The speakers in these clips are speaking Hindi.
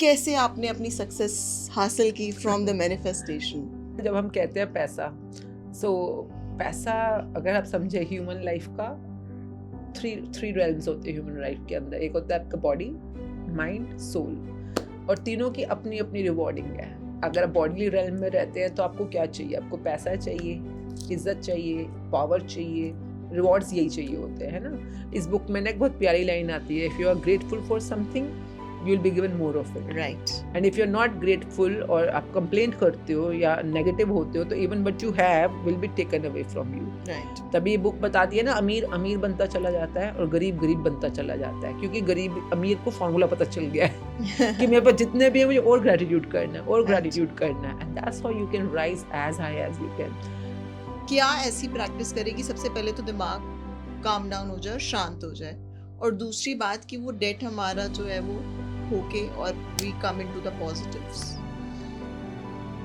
कैसे आपने अपनी सक्सेस हासिल की फ्रॉम द मैनिफेस्टेशन? जब हम कहते हैं पैसा, पैसा अगर आप समझे ह्यूमन लाइफ का थ्री रेल्म्स होते हैं ह्यूमन लाइफ के अंदर। एक होता है आपका बॉडी, माइंड, सोल, और तीनों की अपनी अपनी रिवॉर्डिंग है। अगर आप बॉडीली रेल्म में रहते हैं तो आपको क्या चाहिए? आपको पैसा चाहिए, इज्जत चाहिए, पावर चाहिए, रिवॉर्ड्स यही चाहिए होते हैं, है ना। इस बुक में ना एक बहुत प्यारी लाइन आती है, if you are grateful for something you will be given more of it, right. And if you are not grateful और आप कंप्लेंट करते हो या नेगेटिव होते हो तो even what you have will be taken away from you. Right. तभी ये बुक बताती है ना, अमीर अमीर बनता चला जाता है और गरीब गरीब बनता चला जाता है, क्योंकि गरीब अमीर को फॉर्मूला पता चल गया है कि मेरे पास जितने भी है मुझे और ग्रेटिट्यूड करना है, और ग्रेटिट्यूड करना है, and that's how you can rise as high as you can. क्या ऐसी प्रैक्टिस करें कि सबसे पहले तो दिमाग काम डाउन हो जाए और शांत हो जाए, और दूसरी बात कि वो डेट हमारा जो है वो होके और we come into the positives?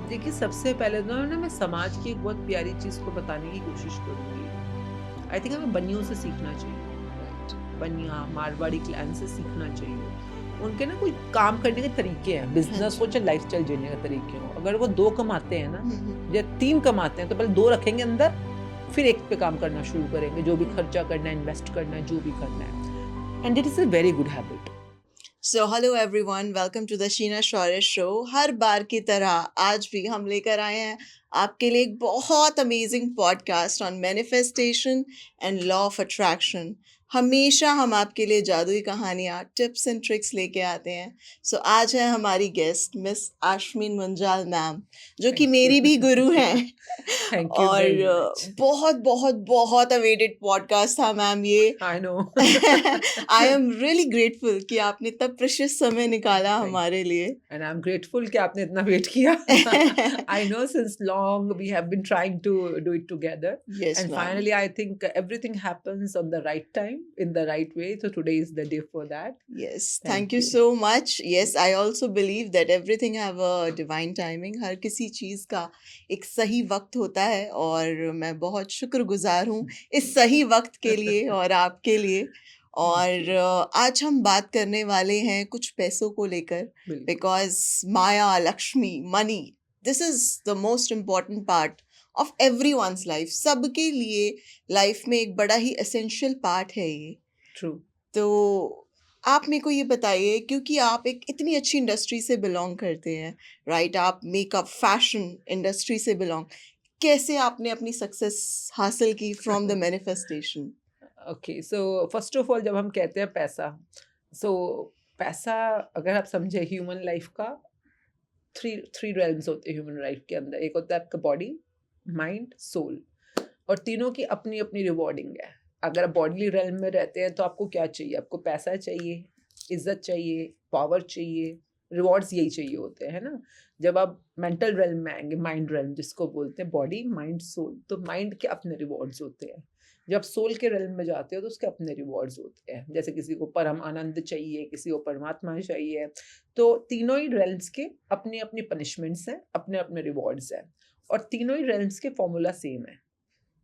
देखिए, सबसे पहले तो ना मैं समाज की एक बहुत प्यारी चीज़ को बताने की कोशिश करूँगी। आई थिंक हमें बनियों से सीखना चाहिए, बनिया मारवाड़ी क्लैन से सीखना चाहिए। उनके ना कोई काम करने के तरीके हैं, बिजनेस हो चाहे लाइफस्टाइल जीने के तरीके हो। अगर वो 2 कमाते हैं ना या 3 कमाते हैं तो पहले 2 रखेंगे अंदर, फिर एक पे काम करना शुरू करेंगे, जो भी खर्चा करना है, इन्वेस्ट करना है, जो भी करना है, and it is a very good habit. So hello everyone, welcome to the Sheena Shaurya show. हर बार की तरह आज भी हम लेकर आए हैं आपके लिए एक बहुत amazing podcast on manifestation and law of attraction. हमेशा हम आपके लिए जादुई कहानियाँ, टिप्स एंड ट्रिक्स लेके आते हैं। सो आज है हमारी गेस्ट मिस आश्मीन मुंजाल मैम, जो कि मेरी भी गुरु हैं। थैंक यू और वेरी मच। बहुत बहुत बहुत अवेटेड पॉडकास्ट था मैम ये। I know. I am really grateful कि आपने इतना प्रेशियस समय निकाला हमारे लिए। एंड आई एम ग्रेटफुल कि आपने इतना वेट किया। I know since long we have been trying to do it together, yes and ma'am. Finally I think everything happens on the right time in the right way, so today is the day for that. Yes, Thank thank you you. so much. Yes, I also believe that everything have a divine timing. हर किसी चीज़ का एक सही वक्त होता है, और मैं बहुत शुक्रगुजार हूँ इस सही वक्त के लिए और आपके लिए। और आज हम बात करने वाले हैं कुछ पैसों को लेकर, बिल्कुल। Because Maya, Lakshmi, money, this is the most important part of everyone's life. सबके लिए लाइफ में एक बड़ा ही एसेंशियल पार्ट है ये। ट्रू। तो आप मेरे को ये बताइए, क्योंकि आप एक इतनी अच्छी इंडस्ट्री से बिलोंग करते हैं, राइट? आप मेकअप फैशन इंडस्ट्री से बिलोंग, कैसे आपने अपनी सक्सेस हासिल की from the manifestation? Okay, so first of all जब हम कहते हैं पैसा, सो पैसा अगर आप समझे ह्यूमन लाइफ का थ्री रेल्म्स होते हैं ह्यूमन लाइफ के अंदर। एक होता है आपका बॉडी, माइंड, सोल, और तीनों की अपनी अपनी रिवॉर्डिंग है। अगर आप बॉडीली रेल्म में रहते हैं तो आपको क्या चाहिए? आपको पैसा चाहिए, इज्जत चाहिए, पावर चाहिए, रिवॉर्ड्स यही चाहिए होते हैं, है ना। जब आप मेंटल रेल्म में आएंगे, माइंड रेल्म जिसको बोलते हैं, बॉडी, माइंड, सोल, तो माइंड के अपने रिवॉर्ड्स होते हैं। जब सोल के रेल्म में जाते हो तो उसके अपने रिवॉर्ड्स होते हैं। जैसे किसी को परम आनंद चाहिए, किसी को परमात्मा चाहिए, तो तीनों ही रेल्म्स के अपनी अपनी पनिशमेंट्स हैं, अपने अपने रिवॉर्ड्स हैं, और तीनों ही रेल्म्स के फॉर्मूला सेम है।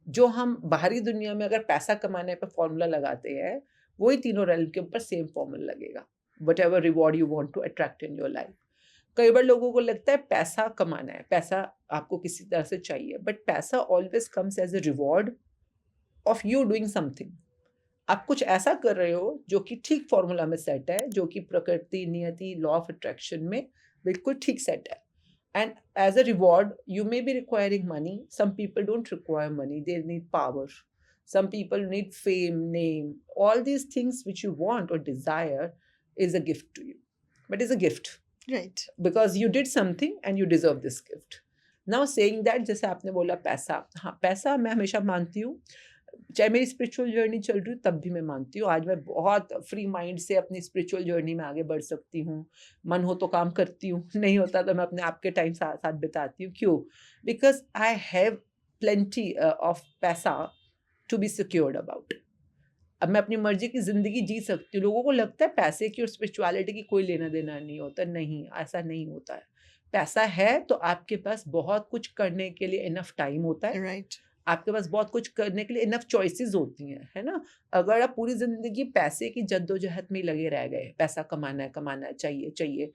जो हम बाहरी दुनिया में अगर पैसा कमाने पे फॉर्मूला लगाते हैं, वही तीनों रेल्म के ऊपर सेम फॉर्मूला लगेगा, whatever reward you want to attract in your life. कई बार लोगों को लगता है पैसा कमाना है, पैसा आपको किसी तरह से चाहिए, बट पैसा always comes as a reward of you doing something. आप कुछ ऐसा कर रहे हो जो कि ठीक फॉर्मूला में सेट है, जो कि प्रकृति, नियति, लॉ ऑफ अट्रैक्शन में बिल्कुल ठीक सेट है। And as a reward, you may be requiring money. Some people don't require money. They need power. Some people need fame, name. All these things which you want or desire is a gift to you. But it's a gift. Right. Because you did something and you deserve this gift. Now saying that, जैसे आपने बोला पैसा, हाँ पैसा मैं हमेशा मानती हूँ, चाहे मेरी स्पिरिचुअल जर्नी चल रही हो तब भी मैं मानती हूँ। आज मैं बहुत फ्री माइंड से अपनी स्पिरिचुअल जर्नी में आगे बढ़ सकती हूँ। मन हो तो काम करती हूँ, नहीं होता तो मैं अपने आप के टाइम साथ साथ बिताती हूँ। क्यों? Because I have plenty of पैसा टू बी सिक्योर्ड अबाउट। अब मैं अपनी मर्जी की ज़िंदगी जी सकती हूँ। लोगों को लगता है पैसे की और स्पिरिचुअलिटी की कोई लेना देना नहीं होता। नहीं, ऐसा नहीं होता है। पैसा है तो आपके पास बहुत कुछ करने के लिए इनफ टाइम होता है, राइट। आपके पास बहुत कुछ करने के लिए इनफ चॉइसेस होती हैं, है ना। अगर आप पूरी ज़िंदगी पैसे की जद्दोजहद में ही लगे रह गए, पैसा कमाना है, चाहिए चाहिए,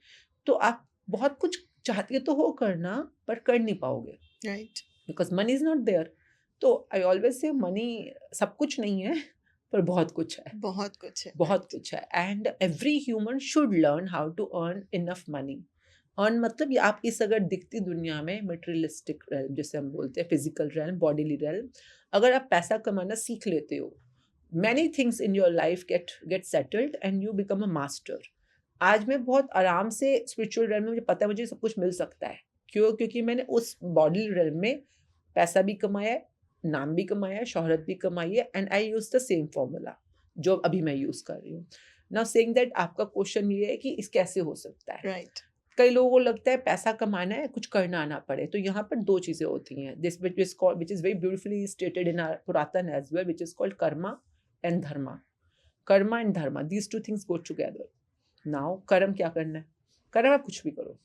तो आप बहुत कुछ चाहते तो हो करना, पर कर नहीं पाओगे, right. Because money is not there. तो आई ऑलवेज से मनी सब कुछ नहीं है, पर बहुत कुछ है, बहुत कुछ है, बहुत राइट। कुछ है। And every human should learn how to earn enough money. Earn मतलब ये आप इस अगर दिखती दुनिया में मटेरियलिस्टिक रेल्म जैसे हम बोलते हैं, फिजिकल रेल्म, बॉडीली रेल्म, अगर आप पैसा कमाना सीख लेते हो, many things in your life get settled and you become a master. आज मैं बहुत आराम से स्पिरिचुअल रेल्म में, मुझे पता है मुझे सब कुछ मिल सकता है। क्यों? क्योंकि मैंने उस बॉडी रेल्म में पैसा भी कमाया है, नाम भी कमाया है, शोहरत भी कमाई है, and I use the same formula जो अभी मैं यूज कर रही हूँ। नाउ सेइंग दैट, आपका क्वेश्चन ये है कि इस कैसे हो सकता है। राइट। कई लोगों को लगता है पैसा कमाना है, कुछ करना ना पड़े। तो यहाँ पर दो चीजें होती हैं, this which is very beautifully stated in our पुरातन age well, which is called karma and dharma. Karma and dharma, these two things go together. Now कर्म क्या करना है? कर्म आप कुछ भी करो,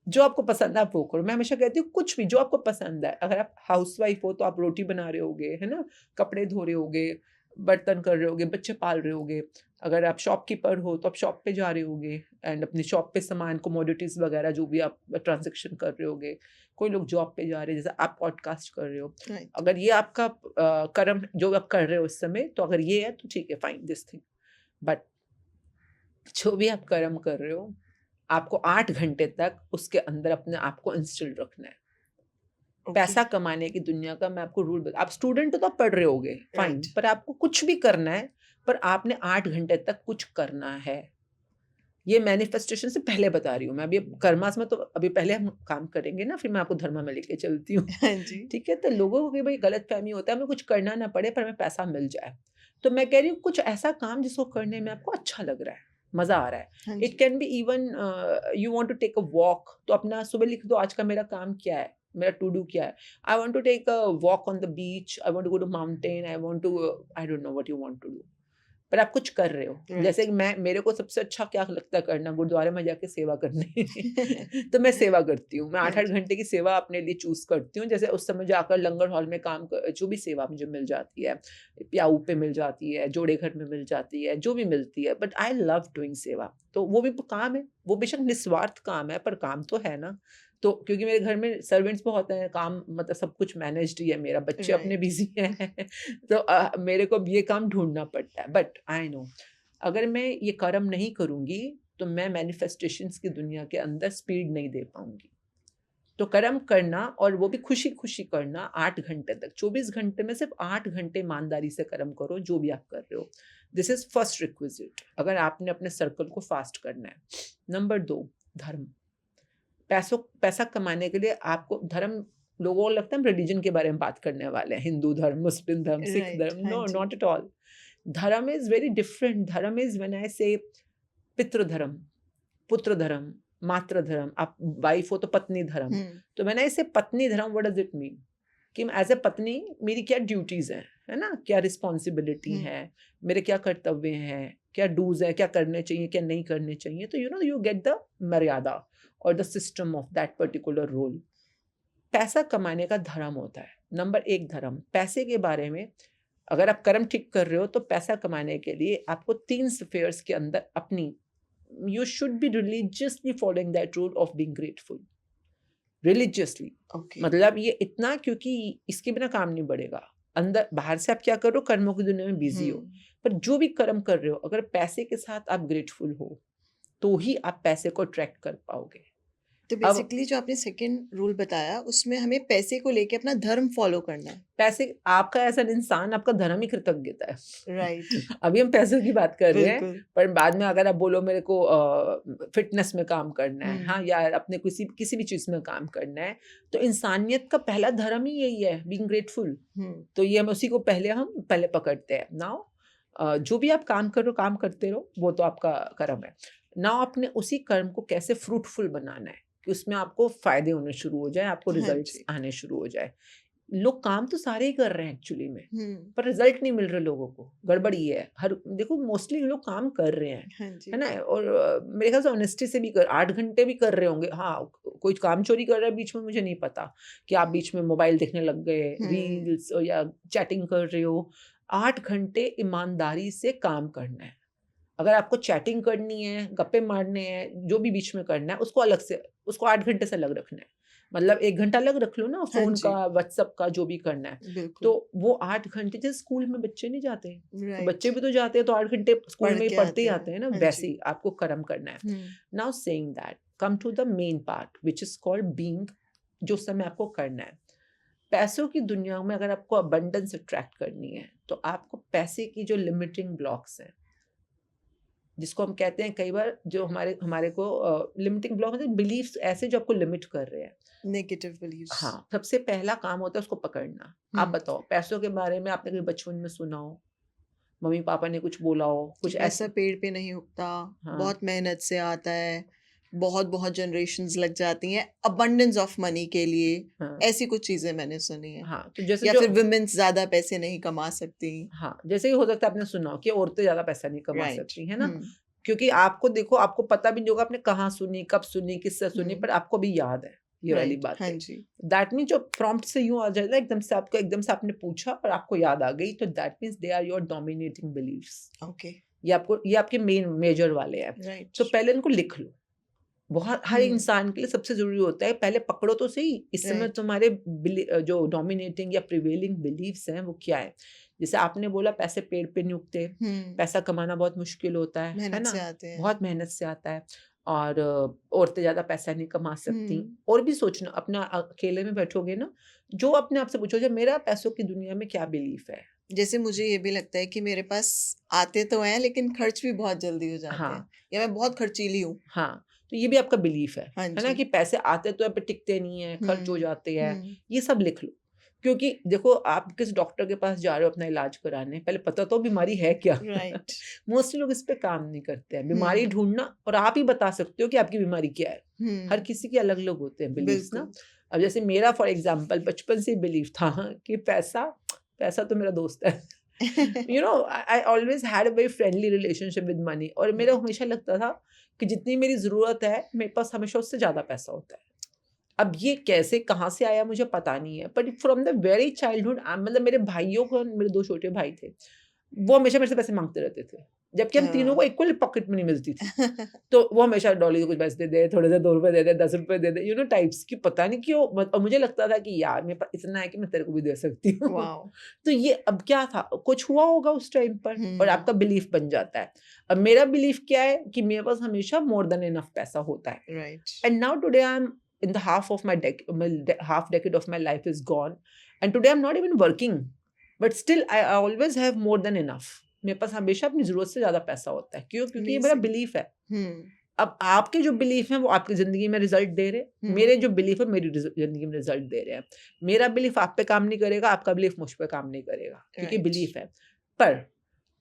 जो आपको पसंद है आप वो करो। मैं हमेशा कहती हूँ कुछ भी जो आपको पसंद है। अगर आप हाउसवाइफ हो तो आप रोटी बना रहे होगे, है ना, कपड़े धो रहे होगे, बर्तन कर रहे होगे, बच्चे पाल रहे होगे। अगर आप शॉपकीपर हो तो आप शॉप पे जा रहे होगे एंड अपनी शॉप पे सामान कमोडिटीज वगैरह जो भी आप ट्रांजेक्शन कर रहे होगे। कोई लोग जॉब पे जा रहे हैं, जैसे आप पॉडकास्ट कर रहे हो। राइट। अगर ये आपका कर्म जो आप कर रहे हो इस समय, तो अगर ये है तो ठीक है, फाइन, दिस थिंग। बट जो भी आप कर्म कर रहे हो, आपको 8 घंटे तक उसके अंदर अपने आप को इंस्टिल रखना है। ओके। पैसा कमाने की दुनिया का मैं आपको रूल बता, आप स्टूडेंट हो तो आप पढ़ रहे होगे, फाइन, राइट। पर आपको कुछ भी करना है, पर आपने 8 घंटे तक कुछ करना है। ये मैनिफेस्टेशन से पहले बता रही हूँ मैं। अभी कर्मास में तो अभी पहले हम काम करेंगे ना, फिर मैं आपको धर्मा में लेके चलती हूँ। हाँ जी। ठीक है? तो लोगों को कि भाई गलत फहमी होता है, हमें कुछ करना ना पड़े पर हमें पैसा मिल जाए। तो मैं कह रही हूँ कुछ ऐसा काम जिसको करने में आपको अच्छा लग रहा है, मजा आ रहा है। हाँ इट जी। Can be even you want to take a walk, तो अपना सुबह लिख दो आज का मेरा काम क्या है, मेरा टू डू क्या है। I want to take a walk on the beach, I want to go to mountain, I want to, I don't know what you want to do, पर आप कुछ कर रहे हो। जैसे राइट। कि मैं, मेरे को सबसे अच्छा क्या लगता है करना, गुरुद्वारे में जाके सेवा करनी। तो मैं सेवा करती हूँ। मैं हाँ 8-8 जी। घंटे की सेवा अपने लिए चूज़ करती हूँ। जैसे उस समय जाकर लंगर हॉल में काम क जो भी सेवा मुझे मिल जाती है, प्याऊ पे मिल जाती है, जोड़े घर में मिल जाती है, जो भी मिलती है, बट आई लव डूइंग सेवा। तो वो भी काम है, वो बेशक निस्वार्थ काम है, पर काम तो है ना। तो क्योंकि मेरे घर में सर्वेंट्स बहुत हैं, काम मतलब सब कुछ मैनेज्ड ही है मेरा, बच्चे अपने राइट। बिज़ी हैं। तो मेरे को अब ये काम ढूँढना पड़ता है। बट आई नो, अगर मैं ये कर्म नहीं करूँगी, तो मैं मैनिफेस्टेशंस की दुनिया के अंदर स्पीड नहीं दे पाऊँगी। तो कर्म करना, और वो भी खुशी-खुशी करना 8 घंटे तक, 24 घंटे में सिर्फ़ 8 घंटे ईमानदारी से कर्म करो, जो भी आप कर रहे हो। दिस इज़ फर्स्ट रिक्विज़िट, अगर आपने अपने सर्कल को फ़ास्ट करना है। नंबर 2, धर्म। पैसा कमाने के लिए आपको धर्म, लोगों को लगता है हम रिलीजन के बारे में बात करने वाले हैं, हिंदू धर्म, मुस्लिम धर्म, सिख राइट। धर्म, हाँ नो, जी। Not at all. Dharma is very different. Dharma is when I say pitri धर्म, पुत्र धर्म, मातृ धर्म, आप वाइफ हो तो पत्नी धर्म। हुँ। तो व्हेन आई से पत्नी धर्म, व्हाट डज़ इट मीन? कि एज़ अ पत्नी मेरी क्या ड्यूटीज़ हैं, है ना? क्या रिस्पॉन्सिबिलिटी हुँ। है, मेरे क्या कर्तव्य हैं, क्या डूज़ हैं, क्या करने चाहिए, क्या नहीं करने चाहिए। तो यू गेट द मर्यादा और the system of that particular role. पैसा कमाने का धर्म होता है। नंबर 1 धर्म, पैसे के बारे में अगर आप कर्म ठीक कर रहे हो, तो पैसा कमाने के लिए आपको 3 स्फीयर्स के अंदर अपनी, you should B religiously following that rule of being grateful. Religiously okay. मतलब ये इतना, क्योंकि इसके बिना काम नहीं बढ़ेगा। अंदर बाहर से आप क्या कर रहे हो, कर्मों की दुनिया में बिज़ी हो। हुँ। पर जो भी कर्म कर रहे हो, अगर पैसे के साथ आप ग्रेटफुल हो, तो ही आप पैसे को अट्रैक्ट कर पाओगे। तो अब बेसिकली जो आपने सेकंड रूल बताया, उसमें हमें पैसे को लेके अपना धर्म फ़ॉलो करना है। पैसे, आपका ऐसा इंसान, आपका धर्म ही कृतज्ञता है। राइट। अभी हम पैसों की बात कर रहे हैं, बिल्कुल। पर बाद में अगर आप बोलो मेरे को फिटनेस में काम करना है, हाँ, हुँ। या अपने किसी किसी भी चीज़ में काम करना है, तो इंसानियत का पहला धर्म ही यही है, बीइंग ग्रेटफुल। हुँ। तो ये हम उसी को हम पहले पकड़ते हैं। नाउ जो भी आप काम कर रहे हो, काम करते रहो, वो तो आपका कर्म है। नाउ अपने उसी कर्म को कैसे फ्रूटफुल बनाना है, कि उसमें आपको फ़ायदे होने शुरू हो जाएँ, आपको हाँ रिज़ल्ट्स जी। आने शुरू हो जाए। लोग काम तो सारे ही कर रहे हैं एक्चुअली में, हुँ। पर रिज़ल्ट नहीं मिल रहे लोगों को, गड़बड़ ये है। हर देखो मोस्टली लोग काम कर रहे हैं, हाँ है जी। ना? और मेरे ख्याल से ऑनेस्टी से भी 8 घंटे भी कर रहे होंगे। हाँ, कोई काम चोरी कर रहा है बीच में, मुझे नहीं पता, कि आप बीच में मोबाइल देखने लग गए, हुँ। रील्स या चैटिंग कर रहे हो। 8 घंटे ईमानदारी से काम करना है। अगर आपको चैटिंग करनी है, गप्पे मारने हैं, जो भी बीच में करना है, उसको अलग से, उसको 8 घंटे से अलग रखना है। मतलब 1 घंटा अलग रख लो ना हाँ फ़ोन जी, का, व्हाट्सएप का, जो भी करना है। बिल्कुल, तो वो 8 घंटे, जैसे स्कूल में बच्चे नहीं जाते, तो राइट, बच्चे भी तो जाते हैं, तो 8 घंटे स्कूल पढ़ में ही के पढ़ते ही आते आते हैं। हैं ना, हाँ वैसे जी। ही आपको कर्म करना है। Hmm, now saying that, come to the main part which is called being, जो उस समय आपको करना है। पैसों की दुनिया में अगर आपको अबंडेंस अट्रैक्ट करनी है, तो आपको पैसे की जो लिमिटिंग ब्लॉक्स हैं, जिसको हम कहते हैं कई बार, जो हमारे हमारे को लिमिटिंग ब्लॉक मतलब बिलीफ्स ऐसे जो आपको लिमिट कर रहे हैं। Negative believes. हाँ, सबसे पहला काम होता है उसको पकड़ना। आप हुँ, बताओ, पैसों के बारे में आपने कभी बचपन में सुना हो, मम्मी-पापा ने कुछ बोला हो, कि कुछ पैसा ऐसे? पेड़ पे नहीं उगता, हाँ, बहुत मेहनत से आता है, बहुत-बहुत जनरेशंस लग जाती हैं अबंडेंस ऑफ मनी के लिए, हाँ, ऐसी कुछ चीज़ें मैंने सुनी हैं। हाँ, तो जैसे या जो, फिर वुमेन्स ज़्यादा पैसे नहीं कमा सकती। हाँ, जैसे कि हो सकता है आपने सुना हो कि औरतें ज़्यादा पैसा नहीं कमा राइट। सकती, है ना? हुँ, क्योंकि आपको देखो, आपको पता भी नहीं होगा आपने कहाँ सुनी, कब सुनी, किससे सुनी, हुँ, पर आपको भी याद है, ये वाली राइट, हाँ बातें। जी। दैट मीन्स जो प्रॉम्प्ट से यूँ आ जाए ना, एकदम से आपने पूछा और आपको याद आ गई, तो that means they are your dominating beliefs. Okay, ये आपके मेजर वाले हैं। राइट। तो पहले इनको लिख लो। बहुत, हर हुँ, इंसान के लिए सबसे ज़रूरी होता है, पहले पकड़ो तो सही, इस समय राइट। तुम्हारे जो डोमिनेटिंग या प्रिवेलिंग बिलीफ्स हैं, वो क्या है? जैसे आपने बोला पैसे पेड़ पे नहीं उगते, हुँ, पैसा कमाना बहुत मुश्किल होता है मेहनत से ना? आते हैं। बहुत मेहनत से आता है, और औरतें ज़्यादा पैसा नहीं कमा सकती। हुँ, और भी सोचना, अपना अकेले में बैठोगे ना, जो अपने आप से पूछो, मेरा पैसों की दुनिया में क्या बिलीफ है? जैसे मुझे ये भी लगता है कि मेरे पास आते तो हैं लेकिन खर्च भी बहुत जल्दी हो जाते हाँ, हैं या मैं बहुत खर्चीली हूँ। हाँ, तो ये भी आपका बिलीफ हाँ है ना? जी। कि पैसे आते तो हैं पर टिकते नहीं हैं, खर्च हो हुँ, जाते हैं, हुँ, ये सब लिख लो। क्योंकि देखो, आप किस डॉक्टर के पास जा रहे हो अपना इलाज कराने, पहले पता तो बीमारी है क्या? राइट। मोस्टली लोग इस पे काम नहीं करते हैं, बीमारी हुँ, ढूँढना, और आप ही बता सकते हो कि आपकी बीमारी क्या है। हर हुँ, किसी के अलग-अलग होते हैं बिलीफ्स ना। बिल्कुल। अब जैसे मेरा फॉर एग्ज़ाम्पल बचपन से ही बिलीफ था कि पैसा पैसा तो मेरा दोस्त है। I always had a very friendly relationship with money, और मेरा राइट। हमेशा लगता था कि जितनी मेरी ज़रूरत है, मेरे पास हमेशा उससे ज़्यादा पैसा होता है। अब ये कैसे, कहाँ से आया मुझे पता नहीं है, but from the very childhood, मतलब मेरे भाइयों को, मेरे 2 छोटे भाई थे, वो हमेशा मेरे से पैसे माँगते रहते थे। जबकि हम तीनों अ, को इक्वल पॉकेट मनी मिलती थी। तो वो हमेशा डॉली को कुछ पैसे दे दे, थोड़े से ₹2 दे दे, ₹10 दे दे, टाइप्स की, पता नहीं क्यों, और मुझे लगता था कि यार मेरे पास इतना है कि मैं तेरे को भी दे सकती हूँ। वॉव! तो ये अब क्या था, कुछ हुआ होगा उस टाइम पर, और हुँ, आपका बिलीफ बन जाता है। अब मेरा बिलीफ क्या है कि मेरे पास हमेशा मोर देन इनफ पैसा होता है। Right. And now today I'm in the half of my half decade of my life is gone, and today I'm not even working, but still I always have more than enough. मेरे पास हमेशा अपनी ज़रूरत से ज़्यादा पैसा होता है। क्यों? क्योंकि ये मेरा अमेज़िंग। बिलीफ है। हुँ, अब आपके जो बिलीफ हैं वो आपकी ज़िंदगी में रिज़ल्ट दे रहे हैं। हुँ, मेरे जो बिलीफ है मेरी ज़िंदगी में रिज़ल्ट दे रहे हैं। मेरा बिलीफ आप पे काम नहीं करेगा, आपका बिलीफ मुझ पे काम नहीं करेगा, क्योंकि राइट। बिलीफ है। पर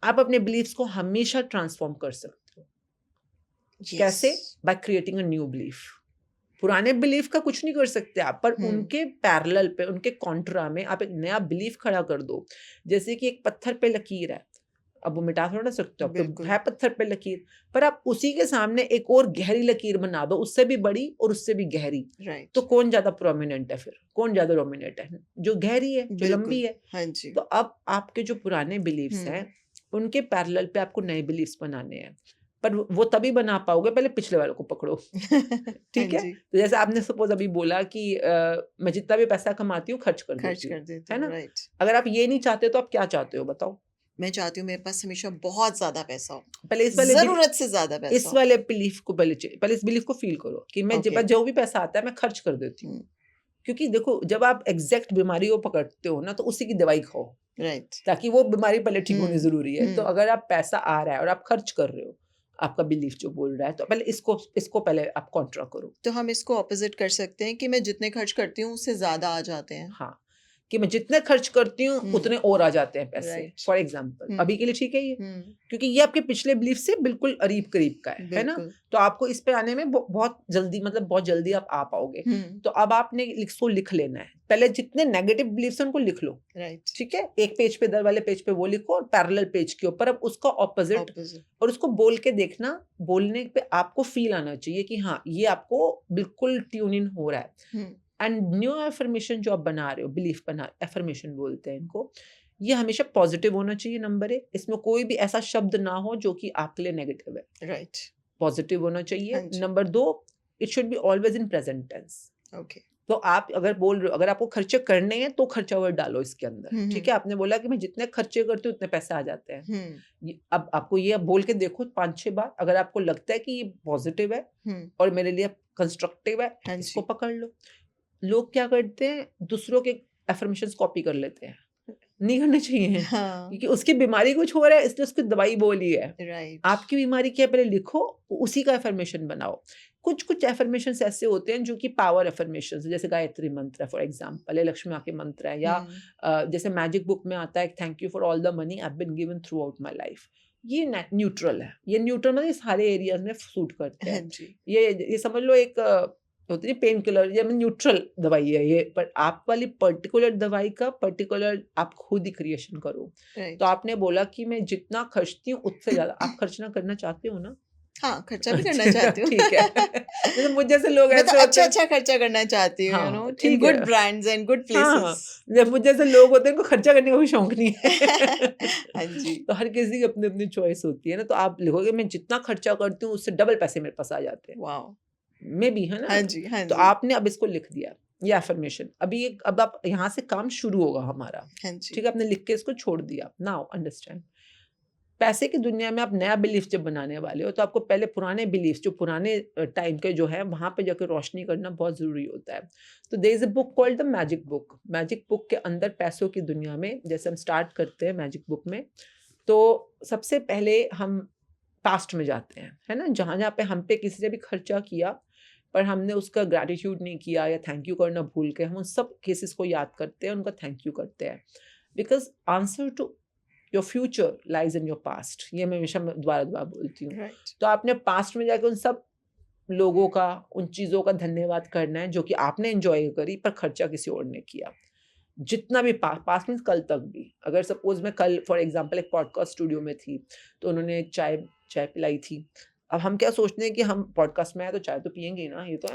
आप अपने बिलीफ्स को हमेशा ट्रांसफ़ॉर्म कर सकते हो। येस। कैसे? By creating a new belief. पुराने बिलीफ का कुछ नहीं कर सकते आप, पर हुँ, उनके पैरेलल पे, उनके कॉन्ट्रा में आप एक नया बिलीफ खड़ा कर दो। जैसे कि एक पत्थर पे लकीर है, अब वो मिटा थोड़ा ना सकते हो, अब तो बिल्कुल। है पत्थर पे लकीर, पर आप उसी के सामने एक और गहरी लकीर बना दो, उससे भी बड़ी और उससे भी गहरी। राइट। तो कौन ज़्यादा प्रोमिनेंट है फिर? कौन ज़्यादा डोमिनेट है? जो गहरी है, जो लंबी बिल्कुल। है। हाँ जी। तो अब आपके जो पुराने बिलीफ्स हुँ। हैं, उनके पैरेलल पे आपको नए बिलीफ्स बनाने हैं। पर वो तभी बना पाओगे, पहले पिछले वालों को पकड़ो। हाँ ठीक है? जी, तो जैसे आपने सपोज़ अभी बोला कि मैं जितना भी पैसा कमाती हूँ, खर्च कर खर्च देती हूँ। कर देती है हूँ, ना? राइट। अगर आप ये नहीं चाहते तो आप क्या चाहते हो बताओ? मैं चाहती हूँ मेरे पास हमेशा बहुत ज़्यादा पैसा हो, पहले ज़रूरत से ज़्यादा पैसा इस हो। वाले बिलीफ को पहले इस बिलीफ को फ़ील करो कि मैं ओके। जो भी पैसा आता है मैं खर्च कर देती हूँ। हुँ, क्योंकि देखो, जब आप एग्ज़ैक्ट बीमारी को पकड़ते हो ना, तो उसी की दवाई खाओ, राइट। ताकि वो बीमारी पहले ठीक होनी हुँ, ज़रूरी है। तो हुँ। अगर आप पैसा आ रहा है और आप खर्च कर रहे हो, आपका बिलीफ जो बोल रहा है, तो पहले इसको पहले आप कॉन्ट्रा करो। तो हम इसको ऑपोज़िट कर सकते हैं कि मैं जितने खर्च करती हूँ उससे ज़्यादा आ जाते हैं। हाँ, कि मैं जितने खर्च करती हूँ, हुँ, उतने और आ जाते हैं पैसे। राइट। फॉर एग्ज़ाम्पल, हुँ, अभी के लिए ठीक है ये? हुँ, क्योंकि ये आपके पिछले बिलीफ से बिल्कुल करीब-करीब का है ना? बिल्कुल। तो आपको इस पे आने में बहुत जल्दी, मतलब बहुत जल्दी आप आ पाओगे। हुँ, तो अब आपने इसको लिख लेना है। पहले जितने नेगेटिव बिलीफ्स हैं, उनको लिख लो, राइट। ठीक है? एक पेज पे, इधर वाले पेज पे वो लिखो, और पैरेलल पेज के ऊपर अब उसका ऑपोज़िट, ऑपोज़िट। और उसको बोल के देखना। बोलने पे आपको फ़ील आना चाहिए कि हाँ, ये आपको बिल्कुल ट्यून इन हो रहा है। हुँ, एंड न्यू अफ़र्मेशन जो आप बना रहे हो, बिलीफ बना, अफ़र्मेशन बोलते हैं इनको। ये हमेशा पॉजिटिव होना चाहिए नंबर 1, इसमें कोई भी ऐसा शब्द ना हो जो कि आपके लिए नेगेटिव है। राइट। पॉजिटिव होना हाँ चाहिए। जी। Number 2, it should be always in present tense. Okay. तो आप अगर बोल रहे हो, अगर आपको खर्चे करने हैं तो खर्चा वर्ड डालो इसके अंदर, ठीक है? आपने बोला कि मैं जितने खर्चे करती हूँ उतने पैसे आ जाते हैं। अब आपको ये बोल के देखो 5-6 बार, अगर आपको लगता है कि ये पॉजिटिव है और मेरे लिए कंस्ट्रक्टिव है, हाँ इसको जी। पकड़ लो। लोग क्या करते हैं, दूसरों के अफर्मेशंस कॉपी कर लेते हैं। नहीं करने चाहिए, हाँ। क्योंकि उसकी बीमारी कुछ हो रहा है इसलिए उसकी दवाई बोली है। राइट। आपकी बीमारी क्या है पहले लिखो, उसी का अफर्मेशन बनाओ। कुछ अफर्मेशंस ऐसे होते हैं जो कि पावर अफर्मेशंस, जैसे गायत्री मंत्र है फॉर एग्जांपल, या लक्ष्मी माँ के मंत्र है, या जैसे मैजिक बुक में आता है thank you for all the money I have been given throughout my life. ये न्यूट्रल है, ये न्यूट्रल मतलब ये सारे एरियाज में सूट करते हाँ हैं। जी। ये समझ लो एक होती है पेन किलर, ये न्यूट्रल दवाई है ये, पर आप वाली पर्टिकुलर दवाई का पर्टिकुलर आप खुद ही क्रिएशन करो। तो राइट। आपने बोला कि मैं जितना खर्चती हूँ उससे ज्यादा आप खर्चना करना चाहते हो ना? हाँ, खर्चा भी करना अच्छा, चाहती हूँ। ठीक है। जैसे मुझ जैसे लोग मैं तो ऐसे होते हैं। अच्छा-अच्छा खर्चा करना चाहती हूँ, हाँ, इन ठीक गुड है। ब्रांड्स एंड गुड हाँ, प्लेसेस। जब मुझ जैसे लोग होते हैं उनको खर्चा करने का भी शौक नहीं है। हाँ जी। तो हर किसी की अपनी-अपनी चॉइस होती है ना, तो आप लिखोगे मैं जितना खर्चा करती हूँ उससे डबल पैसे मेरे पास आ जाते हैं। वाओ! मेबी, है ना? हाँ जी, हाँ तो जी। आपने अब इसको लिख दिया, ये अफ़र्मेशन। अब आप यहाँ से काम शुरू होगा हमारा, हाँ जी। ठीक है? आपने लिख के इसको छोड़ दिया। नाउ अंडरस्टैंड, पैसे की दुनिया में आप नया बिलीफ जब बनाने वाले हो, तो आपको पहले पुराने बिलीफ्स जो पुराने टाइम के जो है, वहाँ पे जाके रोशनी करना बहुत ज़रूरी होता है। तो there is a book called the magic book. Magic book के अंदर पैसों की दुनिया में जैसे हम स्टार्ट करते हैं मैजिक बुक में, तो सबसे पहले हम पास्ट में जाते हैं, है ना? जहाँ-जहाँ पे हम पे किसी ने भी खर्चा किया, पर हमने उसका ग्रैटिट्यूड नहीं किया या थैंक यू करना भूल गए, हम उन सब केसेस को याद करते हैं, उनका थैंक यू करते हैं। Because answer to your future lies in your past, ये मैं हमेशा दोबारा-दोबारा बोलती हूँ। राइट। तो आपने पास्ट में जाके उन सब लोगों का, उन चीज़ों का धन्यवाद करना है जो कि आपने एन्जॉय करी पर खर्चा किसी और ने किया। जितना भी पास्ट मीन्स कल तक भी। अगर सपोज़ मैं कल फॉर एग्ज़ाम्पल एक पॉडकास्ट स्टूडियो में थी, तो उन्होंने चाय चाय पिलाई थी। अब हम क्या सोचते हैं कि हम पॉडकास्ट में आए तो चाय तो पिएँगे ही ना, ये तो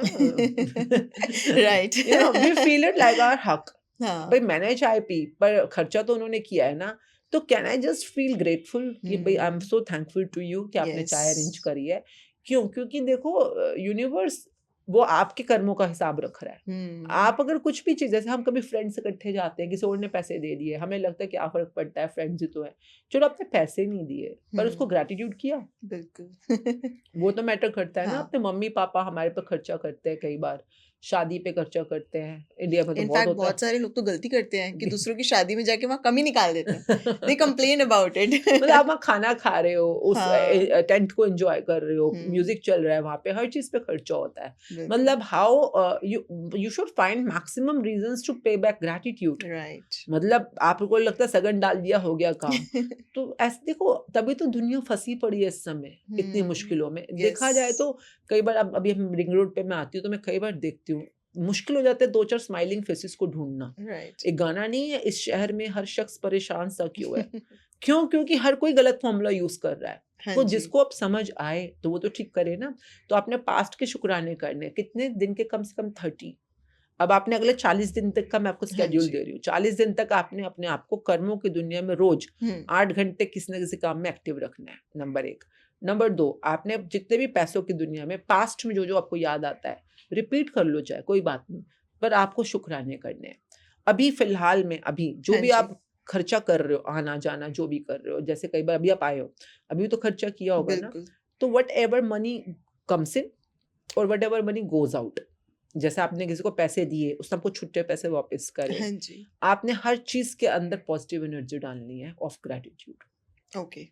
right. We feel it like our हक। हाँ। भाई मैंने चाय पी, पर खर्चा तो उन्होंने किया है ना, तो can I just feel grateful कि भाई I am so thankful to you कि आपने यस। चाय अरेंज करी है। क्यों? क्योंकि देखो यूनिवर्स वो आपके कर्मों का हिसाब रख रहा है। आप अगर कुछ भी चीज़, जैसे हम कभी फ्रेंड्स इकट्ठे जाते हैं, किसी और ने पैसे दे दिए, हमें लगता है क्या फ़र्क पड़ता है, फ्रेंड्स ही तो है। चलो आपने पैसे नहीं दिए, पर उसको ग्रैटिट्यूड किया, बिल्कुल। वो तो मैटर करता है ना। हाँ। अपने मम्मी-पापा हमारे पे खर्चा करते हैं कई बार, शादी पे खर्चा करते हैं, इंडिया में तो बहुत इनफैक्ट होता बहुत है। सारे लोग तो गलती करते हैं कि दूसरों की शादी में जाके वहाँ कमी निकाल देते हैं। दे कंप्लेन अबाउट इट। मतलब आप वहाँ खाना खा रहे हो, उस हाँ। टेंट को एन्जॉय कर रहे हो, हुँ, म्यूज़िक चल रहा है वहाँ पे, हर चीज़ पे खर्चा होता है। बिल्कुल। मतलब how you you should find maximum reasons to pay back gratitude. Right. मतलब आपको लगता है सगन डाल दिया हो गया काम। तो ऐसे देखो, तभी तो दुनिया फँसी पड़ी है इस समय, इतनी मुश्किलों में। यस। देखा जाए तो कई बार, अब अभी हम रिंग रोड पे मैं आती हूँ तो मैं कई बार देखती हूँ, मुश्किल हो जाता है 2-4 स्माइलिंग फेसेस को ढूँढना। राइट। एक गाना नहीं है, इस शहर में हर शख्स परेशान सा क्यों है? क्यों? क्योंकि हर कोई गलत फ़ॉर्मूला यूज़ कर रहा है। हाँ तो जी। जिसको अब समझ आए तो वो तो ठीक करे ना। तो आपने पास्ट के शुक्राने करने हैं। कितने दिन के? कम से कम 30। अब आपने अगले 40 दिन तक का मैं आपको हाँ शेड्यूल जी। दे रही हूँ। 40 दिन तक आपने अपने आप को कर्मों की दुनिया में रोज़ हुँ, 8 घंटे किसी न किसी काम में एक्टिव रखना है, नंबर 1। नंबर 2, आपने जितने भी पैसों की दुनिया में पास्ट में जो-जो आपको याद आता है, रिपीट कर लो चाहे, कोई बात नहीं, पर आपको शुक्राने करने हैं। अभी फ़िलहाल में, अभी जो हाँ भी जी। आप खर्चा कर रहे हो, आना-जाना जो भी कर रहे हो, जैसे कई बार अभी आप आए हो, अभी तो खर्चा किया होगा ना, बिल्कुल। तो व्हाटएवर मनी कम्स इन और व्हाटएवर मनी गोज़ आउट, जैसे आपने किसी को पैसे दिए, उसने आपको छुट्टे पैसे वापस करे, हाँ जी। आपने हर चीज़ के अंदर पॉज़िटिव एनर्जी डालनी है of gratitude. Okay.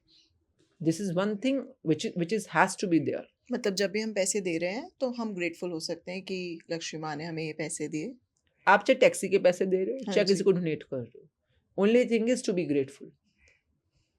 This is one thing which is has to be there. मतलब जब भी हम पैसे दे रहे हैं तो हम ग्रेटफुल हो सकते हैं कि लक्ष्मी माँ ने हमें ये पैसे दिए। आप चाहे टैक्सी के पैसे दे रहे हो, हाँ चाहे किसी जी। को डोनेट कर रहे हो, only thing is to be grateful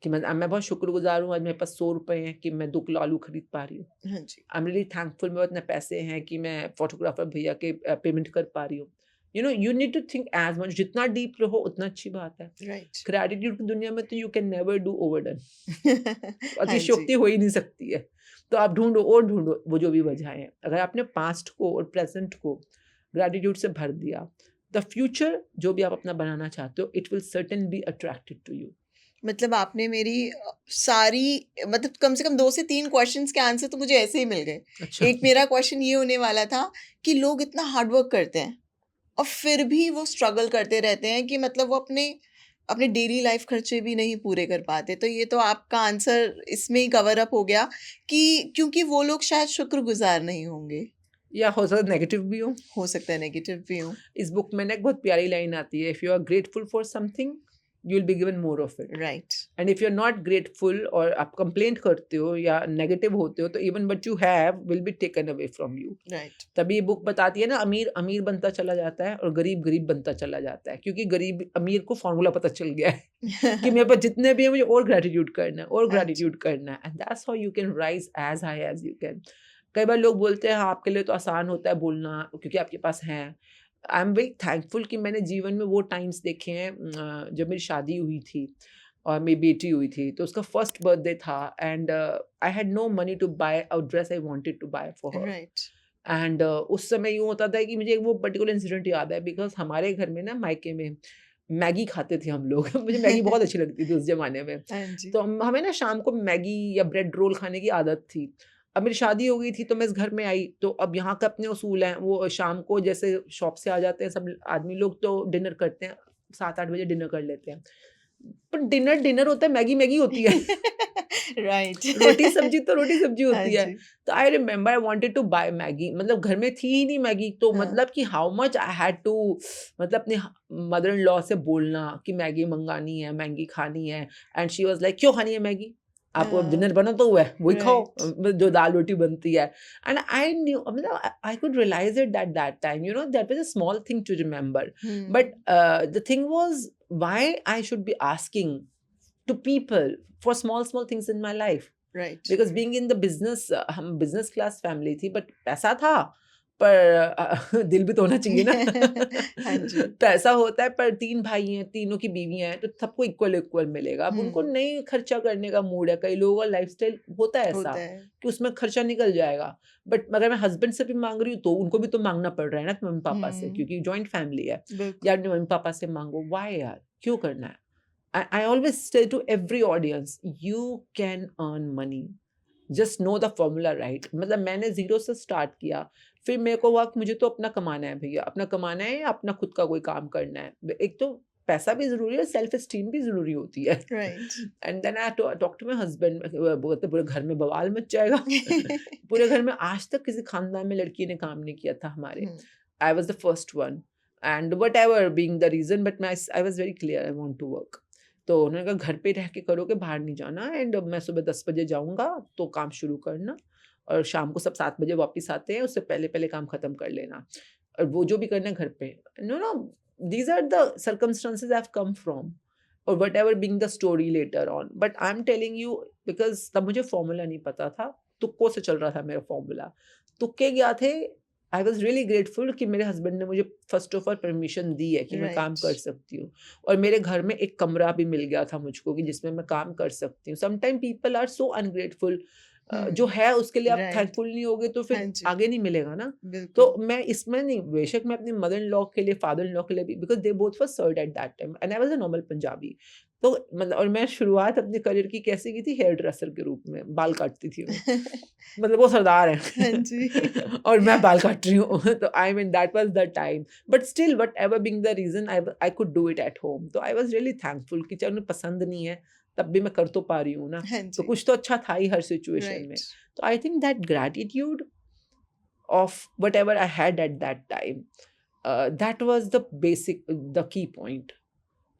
कि मैं बहुत शुक्रगुज़ार हूँ, आज मेरे पास ₹100 हैं कि मैं 2 किलो आलू खरीद पा रही हूँ। हाँ जी। आई एम रियली थैंकफुल, मेरे पास इतने पैसे हैं कि मैं फ़ोटोग्राफ़र भैया के पेमेंट कर पा रही हूँ। You need to think as much, जितना डीप रहो उतना अच्छी बात है। राइट। ग्रैटिट्यूड की दुनिया में तो you can never do overdone, हाँ अतिशयोक्ति जी। हो ही नहीं सकती है। तो आप ढूँढो और ढूँढो वो जो भी वजहें हैं। अगर आपने पास्ट को और प्रेज़ेंट को ग्रैटिट्यूड से भर दिया, द फ्यूचर जो भी आप अपना बनाना चाहते हो, it will certain be attracted to you. मतलब आपने मेरी सारी मतलब कम से कम 2 से 3 क्वेश्चन्स के आंसर तो मुझे ऐसे ही मिल गए। अच्छा। एक मेरा क्वेश्चन ये होने वाला था कि लोग इतना हार्ड वर्क करते हैं और फिर भी वो स्ट्रगल करते रहते हैं कि मतलब वो अपने अपने डेली लाइफ खर्चे भी नहीं पूरे कर पाते। तो ये तो आपका आंसर इसमें ही कवर अप हो गया कि क्योंकि वो लोग शायद शुक्रगुज़ार नहीं होंगे। या हो सकता है नेगेटिव भी हो। हो सकता है नेगेटिव भी हो। इस बुक में ना एक बहुत प्यारी लाइन आती है, if you are grateful for something you will be given more of it, right, and if you are not grateful और आप कंप्लेंट करते हो या नेगेटिव होते हो, तो even what you have will be taken away from you. Right. तभी ये बुक बताती है ना, अमीर अमीर बनता चला जाता है और गरीब गरीब बनता चला जाता है, क्योंकि गरीब अमीर को फॉर्मूला पता चल गया है कि मेरे पास जितने भी है मुझे और ग्रेटिट्यूड करना है, और हाँ जी। ग्रेटिट्यूड करना है, and that's how you can rise as high as you can. कई बार लोग बोलते हैं, हाँ, आपके लिए तो आसान होता है बोलना क्योंकि आपके पास है। आई एम वेरी थैंकफुल कि मैंने जीवन में वो टाइम्स देखे हैं, जब मेरी शादी हुई थी और मेरी बेटी हुई थी, तो उसका फर्स्ट बर्थडे था, and I had no money to buy a dress I wanted to buy for her. Right. And उस समय यूँ होता था कि मुझे एक वो पर्टिकुलर इंसिडेंट याद है, बिकॉज़ हमारे घर में ना मायके में मैगी खाते थे हम लोग। मुझे मैगी बहुत अच्छी लगती थी उस ज़माने में। हाँ जी। तो हमें ना शाम को मैगी या ब्रेड रोल खाने की आदत थी। अब मेरी शादी हो गई थी तो मैं इस घर में आई, तो अब यहाँ का अपने उसूल हैं, वो शाम को जैसे शॉप से आ जाते हैं सब आदमी लोग, तो डिनर करते हैं, 7-8 बजे डिनर कर लेते हैं। पर डिनर डिनर होता है, मैगी मैगी होती है। राइट। रोटी-सब्ज़ी तो रोटी-सब्ज़ी हाँ होती है। जी। तो I remember I wanted to buy Maggi, मतलब घर में थी ही नहीं मैगी, तो हाँ। मतलब कि how much I had to, मतलब अपने मदर इन लॉ से बोलना कि मैगी मँगानी है, मैगी खानी है, एंड शी वाज़ लाइक, "क्यों खानी है मैगी? आपको डिनर बना तो हुआ है, वही खाओ, राइट। जो दाल-रोटी बनती है।" एंड आई न्यू, मतलब I could realise it at that time, you know, that was a small thing to remember. Hmm. But the thing was why I should be asking to people for small small things in my life, right. because being in the business, हम business class family थी, but पैसा था, पर दिल भी तो होना चाहिए ना। हाँ जी। पैसा होता है पर 3 भाई हैं, तीनों की बीवियाँ हैं, तो सबको इक्वल इक्वल मिलेगा। अब उनको हुँ। नहीं खर्चा करने का मूड है, कई लोगों का लाइफ़स्टाइल होता है ऐसा होता है। कि उसमें खर्चा निकल जाएगा। बट अगर मैं हस्बैंड से भी माँग रही हूँ, तो उनको भी तो माँगना पड़ रहा है ना मम्मी-पापा से, हुँ। क्योंकि जॉइंट फैमिली है। या बिल्कुल। अपने मम्मी-पापा से माँगो, व्हाई यार? क्यों करना है? I always say to every audience, you can earn money. Just know the formula right. मतलब मैंने ज़ीरो से स्टार्ट किया, फिर मेरे को हुआ कि मुझे तो अपना कमाना है भैया, अपना कमाना है या अपना खुद का कोई काम करना है। एक तो पैसा भी ज़रूरी है, सेल्फ एस्टीम भी ज़रूरी होती है। Right. And then I talk to my husband, बोलते पूरे घर में बवाल मच जाएगा। पूरे घर में आज तक किसी खानदान में लड़की ने काम नहीं किया था हमारे। Hmm. I was the first one, and whatever being the reason, but मैं I was very clear I want to work. तो उन्होंने कहा घर पे रह के करोगे, बाहर नहीं जाना, एंड मैं सुबह 10 बजे जाऊँगा तो काम शुरू करना, और शाम को सब 7 बजे वापस आते हैं, उससे पहले-पहले काम खत्म कर लेना। और वो जो भी करना है घर पे। No, no, these are the circumstances I have come from, और whatever being the story later on, but I am telling you, because तब मुझे फ़ॉर्मूला नहीं पता था, तुक्कों से चल रहा था मेरा फ़ॉर्मूला। तुक्के क्या थे, आई वाज़ रियली ग्रेटफुल कि मेरे हस्बैंड ने मुझे फर्स्ट ऑफ ऑल परमिशन दी है कि मैं काम राइट। कर सकती हूँ, और मेरे घर में एक कमरा भी मिल गया था मुझको कि जिसमें मैं काम कर सकती हूँ। Sometime people are so ungrateful, जो हुँ। है उसके लिए आप राइट। थैंकफुल नहीं होगे तो हाँ फिर जी। आगे नहीं मिलेगा ना। तो बिल्कुल। मैं इसमें नहीं, बेशक मैं अपनी मदर इन लॉ के लिए, फादर इन लॉ के लिए भी, because they both were served eight that time and I was a normal Punjabi. तो मतलब, और मैं शुरुआत अपने करियर की कैसे की थी, हेयर ड्रेसर के रूप में, बाल काटती थी मैं। मतलब वो सरदार हाँ हैं जी। और मैं बाल काट रही हूँ। तो I mean that was the time, but still whatever being the reason I could do it at home. तो आई वाज़ रियली थैंकफुल कि चाहे उन्हें पसंद नहीं है, तब भी मैं कर तो पा रही हूँ ना। हाँ तो जी। कुछ तो अच्छा था ही हर सिचुएशन में। राइट। तो I think that gratitude of whatever I had at that time, that was the basic, the key point.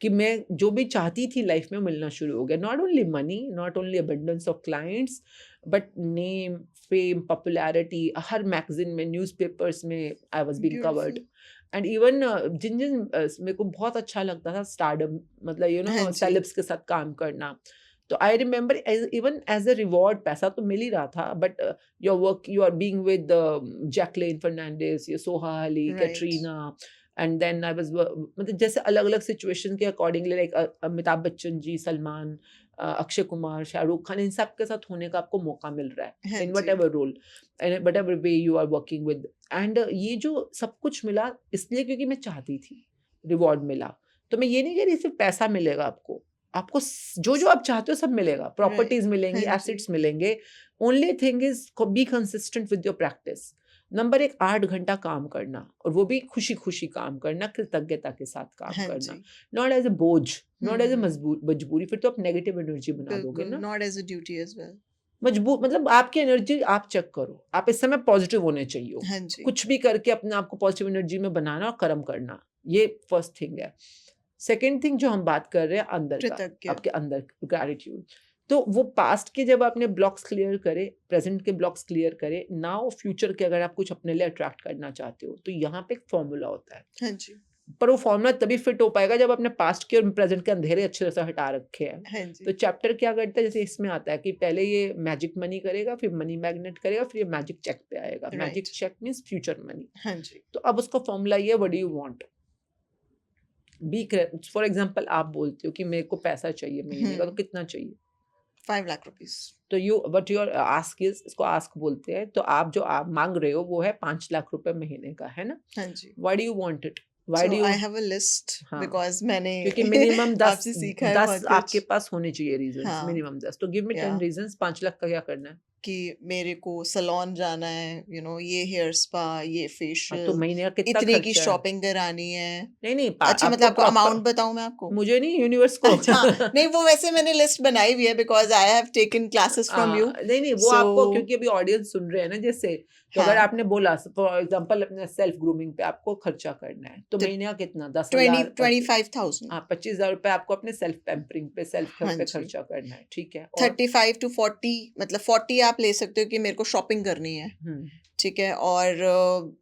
कि मैं जो भी चाहती थी लाइफ में मिलना शुरू हो गया। Not only money, not only abundance of clients, but name, fame, popularity, हर मैगज़ीन में, न्यूज़पेपर्स में I was being covered. Beautiful. And even जिन-जिन मेरे को बहुत अच्छा लगता था स्टारडम, मतलब यू हाँ नो जी। सेलेब्स के साथ काम करना। तो I remember as even as a reward पैसा तो मिल ही रहा था, but you are being with Jacqueline Fernandez, या Soha Ali, right. Katrina, and then I was मतलब जैसे अलग-अलग सिचुएशन के अकॉर्डिंगली, लाइक अमिताभ बच्चन जी, सलमान, अक्षय कुमार, शाहरुख खान, इन सब के साथ होने का आपको मौका मिल रहा है हाँ इन जी। Whatever role and whatever way you are working with. एंड ये जो सब कुछ मिला इसलिए क्योंकि मैं चाहती थी, रिवॉर्ड मिला। तो मैं ये नहीं कह रही सिर्फ पैसा मिलेगा आपको, आपको जो जो आप चाहते हो सब मिलेगा, राइट। प्रॉपर्टीज मिलेंगी, हाँ जी। एसेट्स मिलेंगे। Only thing is be consistent with your practice. Number एक, 8 घंटा काम करना, और वो भी खुशी खुशी काम करना, कृतज्ञता के साथ काम हाँ करना, जी। नॉट एज ए बोझ, नॉट एज ए हम्म। मजबूरी। फिर तो आप नेगेटिव एनर्जी बना दोगे बिल्कुल, ना। Not as a duty as well. मजबूर मतलब आपकी एनर्जी आप चेक करो, आप इस समय पॉजिटिव होने चाहिए हो। हाँ जी। कुछ भी करके अपने आप को पॉजिटिव एनर्जी में बनाना और कर्म करना, ये फर्स्ट थिंग है। सेकंड थिंग जो हम बात कर रहे हैं अंदर का, कृतज्ञ। आपके अंदर ग्रैटिट्यूड। तो वो पास्ट के जब आपने ब्लॉक्स क्लियर करे, प्रेजेंट के ब्लॉक्स क्लियर करे, नाउ फ्यूचर के अगर आप कुछ अपने लिए अट्रैक्ट करना चाहते हो तो यहाँ पे एक फॉर्मूला होता है। हाँ जी। पर वो फॉर्मूला तभी फिट हो पाएगा जब अपने पास्ट के और प्रेजेंट के अंधेरे अच्छे तरह से हटा रखे हैं। हाँ तो जी। चैप्टर क्या करता है, जैसे इसमें आता है कि पहले ये मैजिक मनी करेगा, फिर मनी मैग्नेट करेगा, फिर ये मैजिक चेक पे आएगा। Magic right. Cheque means future money. हाँ जी। तो अब उसका फॉर्मूला ये, what do you want, be for example आप बोलते हो कि मेरे को पैसा चाहिए महीने का, तो कितना चाहिए? 5 लाख रुपीस। तो you what your ask is, इसको आस्क बोलते हैं। तो आप जो आप मांग रहे हो वो है 5 लाख रुपए महीने का, है ना? हाँ जी। Why do you want it, why so do you? I have a list हाँ, बिकॉज मैंने क्योंकि मिनिमम 10 आपसे सीखा है 10 बहुत आपके कुछ। पास होने चाहिए रीजंस, हाँ। मिनिमम 10। तो गिव मी 10 या रीजंस 5 लाख का क्या करना है? कि मेरे को सलोन जाना है, ये हेयर स्पा, ये हाँ, तो फेशियल, महीने का कितना इतने की खर्चा है? शॉपिंग करानी है। नहीं अच्छा, मतलब आपको आपको प्रॉपर, अमाउंट बताऊं मैं आपको? मुझे नहीं, यूनिवर्स को। अच्छा, नहीं वो वैसे मैंने लिस्ट बनाई हुई है because I have taken classes from you. नहीं वो सो आपको, क्योंकि अभी ऑडियंस सुन रहे हैं ना, जैसे तो अगर हाँ, आपने बोला फॉर एग्जांपल अपने सेल्फ ग्रूमिंग पे आपको खर्चा करना है, तो तो महीने का कितना? 20 10,000, 25,000। हाँ 25,000 रुपए आपको अपने सेल्फ पैम्परिंग पे, सेल्फ केयर हाँ पे जी। खर्चा करना है, ठीक है? और 35 to 40, मतलब 40 आप ले सकते हो कि मेरे को शॉपिंग करनी है, हम्म ठीक है। और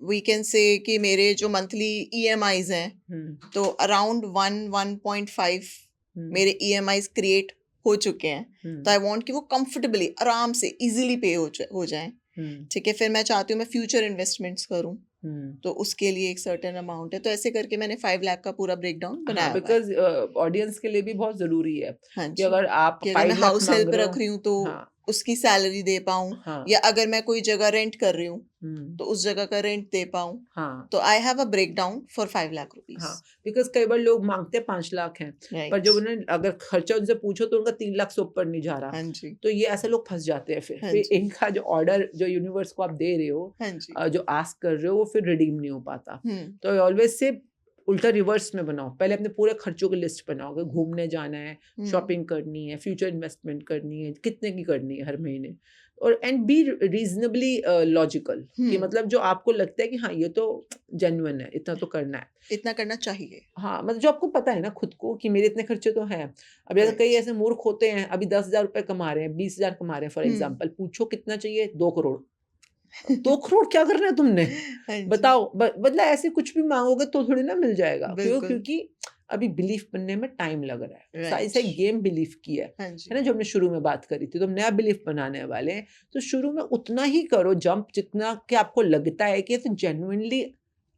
वी कैन से कि मेरे जो मंथली ईएमआईज हैं, हम्म तो अराउंड 1.5 हम्म मेरे ईएमआईज क्रिएट हो चुके हैं। तो हम्म आई वांट कि वो कंफर्टेबली, आराम से, इजीली पे हो जाएं, हम्म ठीक है। फिर मैं चाहती हूँ मैं फ्यूचर इन्वेस्टमेंट्स करूँ, हम्म तो उसके लिए एक सर्टेन अमाउंट है। तो ऐसे करके मैंने 5 लाख का पूरा ब्रेकडाउन हाँ, बनाया हुआ है। बिकॉज ऑडियंस के लिए भी बहुत जरूरी है हाँ कि जी, अगर आप कि अगर मैं 5 लाख हाउस मांग हेल्प रहे रख हो। रही हूँ तो हाँ उसकी सैलरी दे पाऊँ, हाँ या अगर मैं कोई जगह रेंट कर रही हूँ हम्म तो उस जगह का रेंट दे पाऊँ। हाँ तो आई have a breakdown for 5 lakh rupees. हाँ, बिकॉज कई बार लोग मांगते हैं 5 लाख हैं, पर राइट। जब उन्हें अगर खर्चा उनसे पूछो तो उनका 3 लाख से ऊपर नहीं जा रहा। हाँ जी। तो ये ऐसे लोग फंस जाते हैं। हाँ फिर जी। इनका जो ऑर्डर, जो यूनिवर्स को आप दे रहे हो, हाँ जी। जो आस्क कर रहे हो, वो फिर रिडीम नहीं हो पाता। हम्म। तो ऑलवेज से उल्टा रिवर्स में बनाओ, पहले अपने पूरे खर्चों की लिस्ट बनाओ कि घूमने जाना है, शॉपिंग करनी है, फ्यूचर इन्वेस्टमेंट करनी है, कितने की करनी है हर महीने। और एंड बी रीजनेबली लॉजिकल, कि मतलब जो आपको लगता है कि हाँ ये तो जेन्युइन है, इतना तो करना है। इतना करना चाहिए। हाँ, मतलब जो आपको पता है ना खुद को कि मेरे इतने खर्चे तो हैं। अब जैसे कई राइट। ऐसे मूर्ख होते हैं, अभी 10,000 रुपए कमा रहे हैं, 20,000 कमा रहे हैं फॉर एग्जाम्पल, पूछो कितना चाहिए? 2 करोड़। 2 करोड़ क्या करना है तुमने? हाँ जी। बताओ। मतलब ऐसे कुछ भी मांगोगे तो थोड़ी ना मिल जाएगा। क्यों? बिल्कुल। क्योंकि अभी बिलीफ बनने में टाइम लग रहा है। सारी राइट। सारी गेम बिलीफ की है हाँ है जी। ना, जो हमने शुरू में बात करी थी। तो हम नया बिलीफ बनाने वाले हैं, तो शुरू में उतना ही करो जंप जितना कि आपको लगता है कि तो जेन्युइनली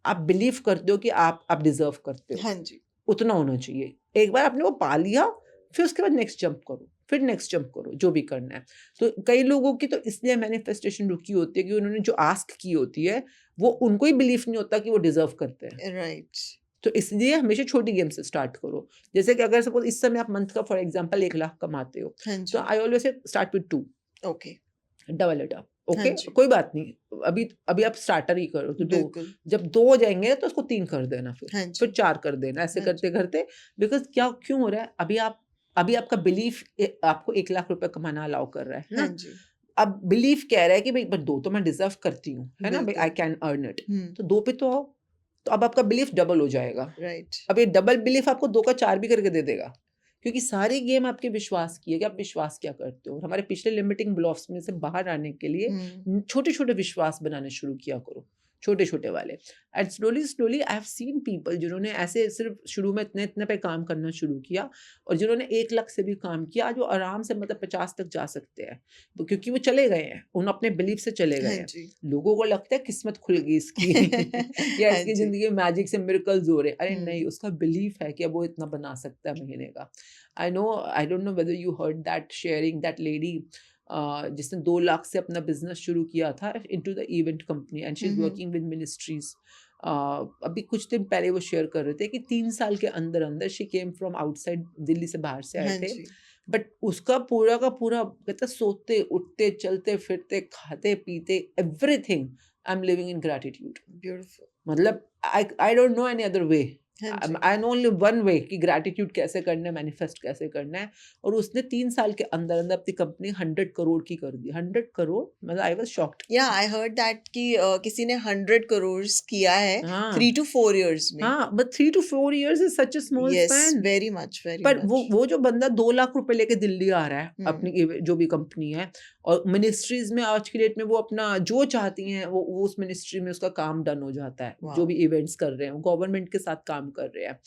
आप बिलीव करते हो कि आप डिजर्व करते हो। हाँ जी। उतना होना चाहिए। एक बार आपने वो पा लिया, फिर उसके बाद नेक्स्ट जंप करो, फिर नेक्स्ट जंप करो, जो भी करना है। तो कई लोगों की तो इसलिए मैनिफेस्टेशन रुकी होती है कि उन्होंने जो आस्क की होती है वो उनको ही बिलीफ नहीं होता कि वो डिजर्व करते हैं। राइट। तो इसलिए हमेशा छोटी गेम से स्टार्ट करो। जैसे कि अगर सपोज इस समय आप मंथ का फॉर एग्जांपल 1 लाख कमाते हो, हाँ तो जी। I always say start with 2, okay. Double it up. हाँ ओके, जी। कोई बात नहीं। अभी अभी आप स्टार्टर ही करो तो 2, बिल्कुल। जब 2 हो जाएंगे तो उसको 3 कर देना, हाँ फिर जी। 4 कर देना, ऐसे हाँ करते करते। बिकॉज क्या क्यों हो रहा है, अभी आपका बिलीफ आपको 1 लाख रुपए कमाना अलाउ कर रहा है हाँ ना। जी। अब बिलीफ कह रहा है कि भाई 2 तो मैं डिजर्व करती हूँ, है ना भाई, आई बिल्कुल। Can earn it. हम्म। तो 2 पे तो आओ। तो अब आपका बिलीफ डबल हो जाएगा। राइट। अब ये डबल बिलीफ आपको 2 का 4 भी करके दे देगा, क्योंकि सारी गेम आपके विश्वास की है कि आप विश्वास क्या करते हो। और हमारे पिछले लिमिटिंग ब्लॉक्स में से बाहर आने के लिए हम्म। छोटे छोटे विश्वास बनाने शुरू किया करो। छोटे-छोटे वाले। And slowly I have seen people जिन्होंने ऐसे सिर्फ शुरू में इतने-इतने पे काम करना शुरू किया और जिन्होंने 1 लाख से भी काम किया, जो आराम से मतलब 50 तक जा सकते हैं। तो क्योंकि वो चले गए हैं, उन अपने बिलीफ से चले गए हाँ हैं। जी। लोगों को लगता है किस्मत खुल गई इसकी या हाँ इसकी जी। ज़िंदगी में मैजिक से मिरेकल्स हो रहे हैं। अरे नहीं, हुँ। उसका बिलीफ है कि अब वो इतना बना सकता है महीने का। आई don't know whether you heard that sharing that lady जिसने 2 लाख से अपना बिज़नेस शुरू किया था into the event company and she hmm, is hmm. Working with ministries. अभी कुछ दिन पहले वो शेयर कर रहे थे कि 3 साल के अंदर-अंदर she came from outside, Delhi से बाहर से आए हाँ थे। जी। बट उसका पूरा का पूरा कहते हैं सोते, उठते, चलते, फिरते, खाते, पीते everything I am living in gratitude. Beautiful. मतलब I don't know any other way. हाँ जी। I know only one way कि ग्रैटिट्यूड कैसे करना है, मैनिफेस्ट कैसे करना है। और उसने 3 साल के अंदर-अंदर अपनी कंपनी 100 करोड़ की कर दी। 100 करोड़ मतलब आई वाज़ शॉक्ड। या आई हर्ड दैट कि किसी ने 100 करोड़ किया है हाँ, 3 टू 4 इयर्स में। हाँ, but 3 to 4 years is such a small yes, span. Very much, very पर मच। वो जो बंदा 2 लाख रुपए लेके दिल्ली आ रहा है, अपनी हुँ। जो भी कंपनी है, और मिनिस्ट्रीज़ में आज की डेट में वो अपना जो चाहती हैं वो उस मिनिस्ट्री में उसका काम डन हो जाता है। जो वाओ! भी इवेंट्स कर रहे हैं, वो गवर्नमेंट के साथ काम कर रहे हैं।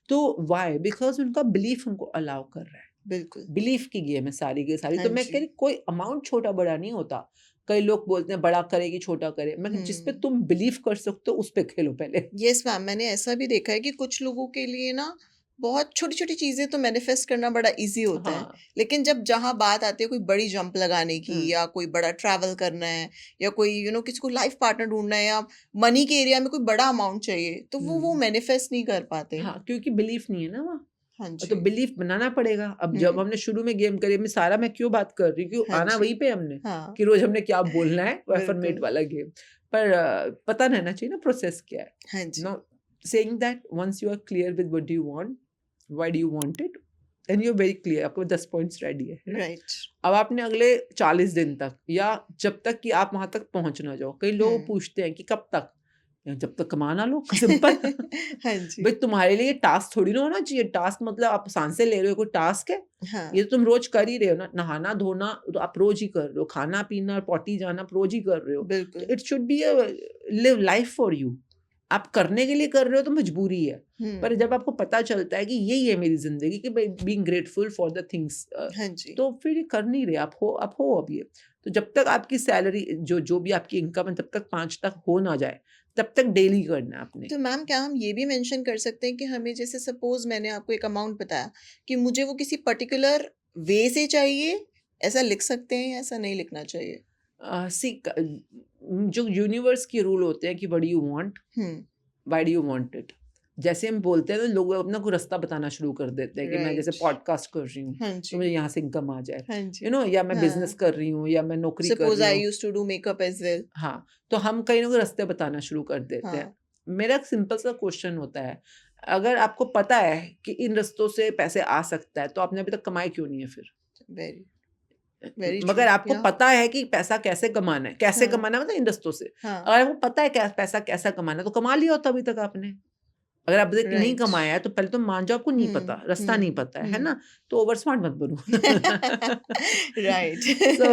तो व्हाई? बिकॉज़ उनका बिलीफ उनको अलाउ कर रहा है। बिल्कुल। बिलीफ की गेम है सारी की सारी। हाँ तो मैं कह जी। रही कोई अमाउंट छोटा-बड़ा नहीं होता। कई लोग बोलते हैं बड़ा करे कि छोटा करे। मैं कहा जिस पे हुँ। तुम बिलीव कर सकते हो उस पे खेलो पहले। येस मैम, मैंने ऐसा भी देखा है कि कुछ लोगों के लिए ना बहुत छोटी-छोटी चीज़ें तो मैनिफेस्ट करना बड़ा ईज़ी होता है। हाँ। लेकिन जब जहाँ बात आती है कोई बड़ी जंप लगाने की हुँ, या कोई बड़ा ट्रैवल करना है या कोई किसी को लाइफ़ पार्टनर ढूँढना है या मनी के एरिया में कोई बड़ा अमाउंट चाहिए, तो वो हुँ। मैनिफेस्ट नहीं कर पाते। हाँ, क्योंकि बिलीफ नहीं है ना वहाँ। हाँ तो जी। बिलीफ बनाना पड़ेगा। अब जब हुँ। हमने शुरू में गेम करी, मैं सारा मैं क्यों बात कर रही हूँ, क्यों हाँ आना जी। वहीं पे हमने, हाँ, कि रोज़ हमने क्या बोलना है, वो एफर्मेट बिल्कुल। वाला गेम। पर पता रहना चाहिए ना प्रोसेस क्या है। हाँ जी। No saying that once you are clear with what do you want, why do you want it, then you are very clear, आपके 10 पॉइंट्स रेडी है ना? राइट। अब आपने अगले 40 दिन तक या जब तक कि आप वहाँ तक पहुँच ना जाओ, कई लोग हुँ। पूछते हैं कि कब तक? जब तक कमा ना लो, सिंपल। हाँ भाई जी। तुम्हारे लिए टास्क थोड़ी ना होना चाहिए। टास्क मतलब आप सांसें ले रहे हो, कोई टास्क है? हाँ, ये तो तुम रोज कर ही रहे हो ना। नहाना धोना तो आप रोज ही कर रहे हो, खाना पीना पॉटी जाना आप रोज ही कर रहे हो। तो बिल्कुल। It should be a live life for you. आप करने के लिए कर रहे हो तो मजबूरी है। पर हुँ। जब आपको पता चलता है कि यही है मेरी जिंदगी, कि भाई being grateful for the things, हाँ जी। तो फिर ये कर नहीं रहे, आप हो अब ये। तो जब तक आपकी सैलरी जो जो भी आपकी इनकम है, जब तक 5 तक हो ना जाए, तब तक डेली करना है आपने। तो मैम क्या हम ये भी मेंशन कर सकते हैं कि हमें जैसे सपोज़ मैंने आपको एक अमाउंट बताया कि मुझे वो किसी पर्टिकुलर वे से चाहिए, ऐसा लिख सकते हैं या ऐसा नहीं लिखना चाहिए? सी जो यूनिवर्स के रूल होते हैं कि what do you want, hmm, why do you want it. जैसे हम बोलते हैं ना, लोग अपना कोई रास्ता बताना शुरू कर देते हैं कि मैं जैसे राइट। पॉडकास्ट कर रही हूँ हाँ तो जी। मुझे यहाँ से इनकम आ जाए, हाँ जी। या मैं बिजनेस हाँ। कर रही हूँ या मैं नौकरी कर सपोज़ रही आई हूँ। Used to do makeup as well. हाँ, तो हम कहीं ना कोई रास्ते बताना शुरू कर देते हैं। हाँ, मेरा एक सिंपल सा क्वेश्चन होता है, अगर आपको पता है कि इन रास्तों से पैसे आ सकता है, तो आपने अभी तक कमाए क्यों नहीं है फिर? Very, very true. मगर आपको या पता है कि पैसा कैसे कमाना है, कैसे हाँ, कमाना है, मतलब इन रास्तों से। हाँ, अगर आपको पता है क्या पैसा कैसा कमाना है, तो कमा लिया होता अभी तक आपने। अगर आप तक नहीं राइट। कमाया है, तो पहले तो मान जाओ आपको नहीं हुँ, पता, रास्ता नहीं हुँ, पता है हुँ। ना? तो ओवर स्मार्ट मत बनो। Right. So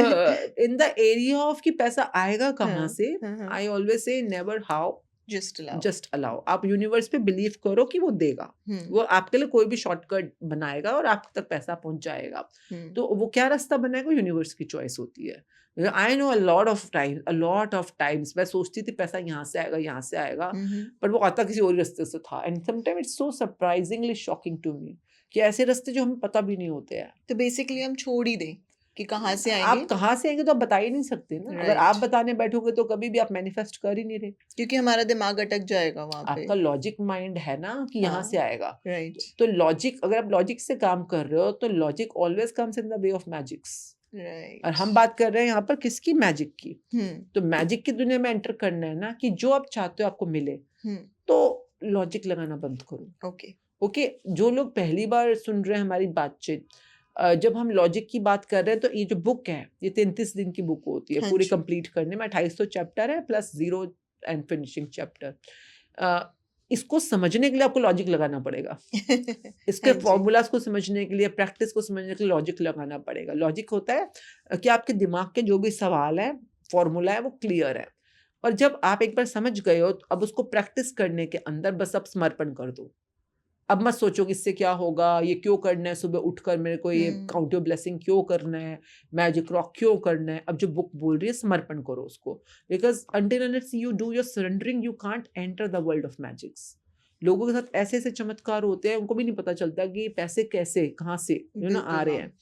in the area of कि पैसा आएगा कहाँ हाँ, से, हाँ, हाँ। आई ऑलवेज से never how, just allow. Just allow. आप यूनिवर्स पे बिलीव करो कि वो देगा। हुँ, वो आपके लिए कोई भी शॉर्टकट बनाएगा और आप तक पैसा पहुँच जाएगा। हुँ, तो वो क्या रास्ता बनाएगा, यूनिवर्स की चॉइस होती है। I know a lot of times मैं सोचती थी पैसा यहाँ से आएगा, हुँ, हुँ। पर वो आता किसी और रास्ते से था। And sometime it's so surprisingly shocking to me कि ऐसे रास्ते जो हमें पता भी नहीं होते हैं। तो बेसिकली हम छोड़ ही दें कि कहाँ से आप आएँगे। कहाँ से आएँगे तो आप बता ही नहीं सकते ना। अगर आप राइट। बताने बैठोगे तो कभी भी आप मैनिफेस्ट कर ही नहीं रहे। क्योंकि हमारा दिमाग अटक जाएगा वहाँ पे। आपका लॉजिक माइंड है ना कि यहाँ से हाँ, आएगा। राइट, तो लॉजिक, अगर आप लॉजिक से काम कर रहे हो तो logic always comes in the way of magics. और राइट। हम बात कर रहे हैं यहाँ पर किसकी, मैजिक की। हुँ, तो मैजिक की दुनिया में एंटर करना है ना, कि जो आप चाहते हो आपको मिले, हुँ, तो लॉजिक लगाना बंद करो। ओके। ओके, जो लोग पहली बार सुन रहे हैं हमारी बातचीत, जब हम लॉजिक की बात कर रहे हैं, तो ये जो बुक है ये 33 दिन की बुक होती है हाँ पूरी जी। कंप्लीट करने में। 2800 चैप्टर है plus zero and finishing chapter. इसको समझने के लिए आपको लॉजिक लगाना पड़ेगा। इसके हाँ जी। फॉर्मूलाज को समझने के लिए, प्रैक्टिस को समझने के लिए लॉजिक लगाना पड़ेगा। लॉजिक होता है कि आपके दिमाग के जो भी सवाल है, फॉर्मूला है, वो क्लियर है। और जब आप एक बार समझ गए हो तो अब उसको प्रैक्टिस करने के अंदर बस अब समर्पण कर दो। अब मत सोचो कि इससे क्या होगा, ये क्यों करना है, सुबह उठकर मेरे को ये काउंट योर ब्लेसिंग क्यों करना है, मैजिक रॉक क्यों करना है। अब जो बुक बोल रही है समर्पण करो उसको, because until unless you do your surrendering you can't enter the world of magics. लोगों के साथ ऐसे ऐसे चमत्कार होते हैं, उनको भी नहीं पता चलता कि पैसे कैसे कहाँ से आ बिल्कुल रहे हाँ। हैं।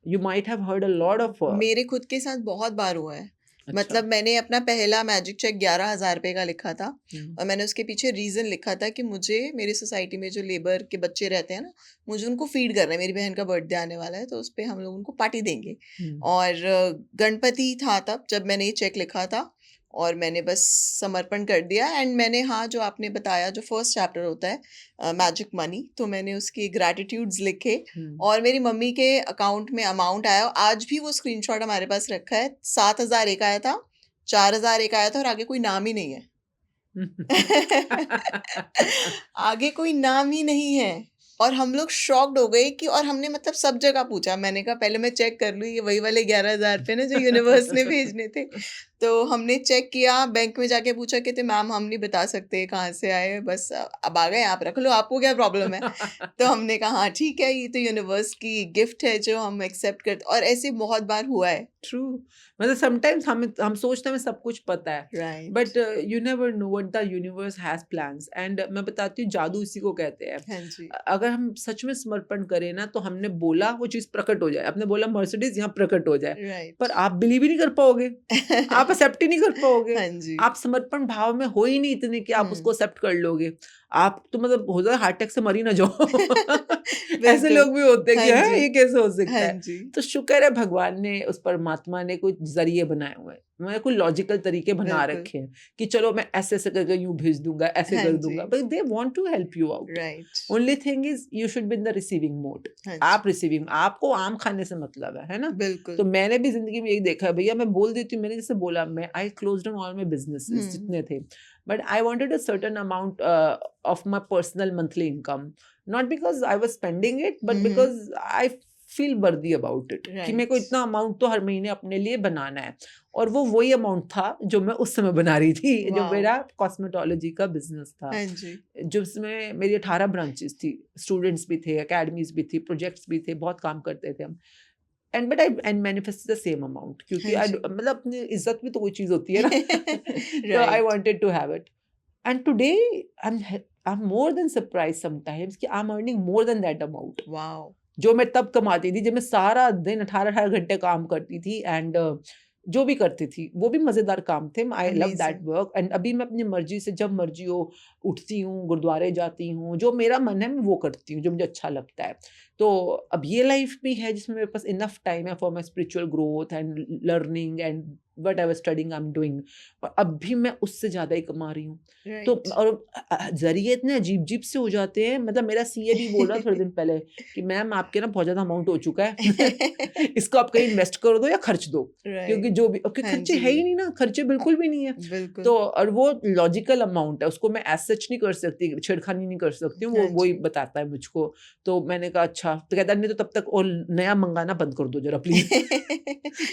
You might have heard a lot of मेरे खुद के साथ बहुत बार हुआ है। अच्छा। मतलब मैंने अपना पहला मैजिक चेक 11,000 रुपए का लिखा था हम्म, और मैंने उसके पीछे रीज़न लिखा था कि मुझे मेरी सोसाइटी में जो लेबर के बच्चे रहते हैं ना, मुझे उनको फीड करना है। मेरी बहन का बर्थडे आने वाला है तो उस पे हम लोग उनको पार्टी देंगे। हम्म, और गणपति था तब जब मैंने ये चेक लिखा था और मैंने बस समर्पण कर दिया। एंड मैंने हाँ, जो आपने बताया जो फर्स्ट चैप्टर होता है मैजिक मनी, तो मैंने उसकी ग्रैटिट्यूड्स लिखे हम्म, और मेरी मम्मी के अकाउंट में अमाउंट आया। आज भी वो स्क्रीनशॉट हमारे पास रखा है। 7,000 एक आया था, 4,000 एक आया था और आगे कोई नाम ही नहीं है। आगे कोई नाम ही नहीं है। और हम लोग शॉक्ड हो गए कि और हमने मतलब सब जगह पूछा। मैंने कहा पहले मैं चेक कर लूँ ये वही वाले 11,000 रुपए ना जो यूनिवर्स ने भेजने थे। तो हमने चेक किया, बैंक में जाके पूछा कि तो मैम हम नहीं बता सकते कहाँ से आए, बस अब आ गए, आप रख लो, आपको क्या प्रॉब्लम है। तो हमने कहा हाँ ठीक है, ये तो यूनिवर्स की गिफ्ट है जो हम एक्सेप्ट करते। और ऐसे बहुत बार हुआ है। ट्रू। मतलब समटाइम्स हम सोचते हैं हमें सब कुछ पता है, right. But you never know what the universe has plans. And मैं बताती हूँ, जादू इसी को कहते हैं। हाँ जी। अगर हम सच में समर्पण करें ना, तो हमने बोला वो चीज़ प्रकट हो जाए। आपने बोला मर्सिडीज यहाँ प्रकट हो जाए, पर राइट। आप बिलीव ही नहीं कर पाओगे, आप एक्सेप्ट ही नहीं कर पाओगे। हाँ जी। आप समर्पण भाव में हो ही नहीं इतने कि आप उसको एक्सेप्ट कर लोगे। आप तो मतलब हो जाए हार्ट अटैक से मर ही ना जाओ। ऐसे बिल्कुल। लोग भी होते हैं हाँ कि हाँ जी। ये कैसे हो हाँ सकता है। जी। तो शुक्र है भगवान ने, उस परमात्मा ने कुछ जरिए बनाए हुए हैं, मैंने कोई लॉजिकल तरीके बना बिल्कुल। रखे हैं कि चलो मैं ऐसे ऐसे करके यूं भेज दूंगा, ऐसे हाँ कर जी। दूंगा, but they want to help you out. Right. Only thing is you should be in the receiving mode. हाँ आप जी। रिसीविंग, आपको आम खाने से मतलब है ना। बिल्कुल। तो मैंने भी जिंदगी में यही देखा है भैया, मैं बोल देती हूँ, मैंने जैसे बोला, मैं I closed down all my businesses hmm. जितने थे, but I wanted a certain amount of my personal monthly income, not because I was spending it, but hmm, hmm. Because I feel worthy about it कि मेरे को राइट। इतना अमाउंट तो हर महीने अपने लिए बनाना है। और वो वही अमाउंट था जो मैं उस समय बना रही थी, जो वॉव! मेरा कॉस्मेटोलॉजी का बिजनेस था, हाँ जी। जिसमें मेरी 18 ब्रांचेस थी, स्टूडेंट्स भी थे, एकेडमीज भी थी, प्रोजेक्ट्स भी थे, बहुत काम करते थे हम। And but I and manifest the same amount, क्योंकि हाँ जी। मतलब अपनी इज्जत भी तो कोई चीज होती है ना। तो I right. Wanted to have it. And today I am more than surprise sometimes कि I am earning more than that amount, wow! जो मैं तब कमाती थी जब मैं सारा दिन 18-18 घंटे काम करती थी। एंड जो भी करती थी वो भी मज़ेदार काम थे। I love that amazing. Work. And अभी मैं अपनी मर्जी से जब मर्जी हो उठती हूँ, गुरुद्वारे जाती हूँ, जो मेरा मन है मैं वो करती हूँ, जो मुझे अच्छा लगता है। तो अब ये लाइफ भी है जिसमें मेरे पास इनफ टाइम है for my spiritual growth and learning and what ever studying I am doing. और अब भी मैं उससे ज़्यादा ही कमा रही हूँ। तो राइट। और ज़रिए इतने अजीब-अजीब से हो जाते हैं। मतलब मेरा सीए भी बोल रहा था थोड़े दिन पहले कि मैम आपके ना बहुत ज़्यादा अमाउंट हो चुका है। इसको आप कहीं इन्वेस्ट कर दो या खर्च दो। क्योंकि राइट। जो भी क्योंकि हाँ खर्चे जी। है ही नहीं ना, खर्चे बिल्कुल भी नहीं है। बिल्कुल। तो और वो लॉजिकल अमाउंट है, उसको मैं एज़ सच नहीं कर सकती, छेड़खानी नहीं कर सकती हूँ, हाँ वो ही जी। बताता है मुझको। तो मैंने कहा अच्छा, तो कहता है नहीं तो तब तक और नया मँगाना बंद कर दो ज़रा प्लीज़।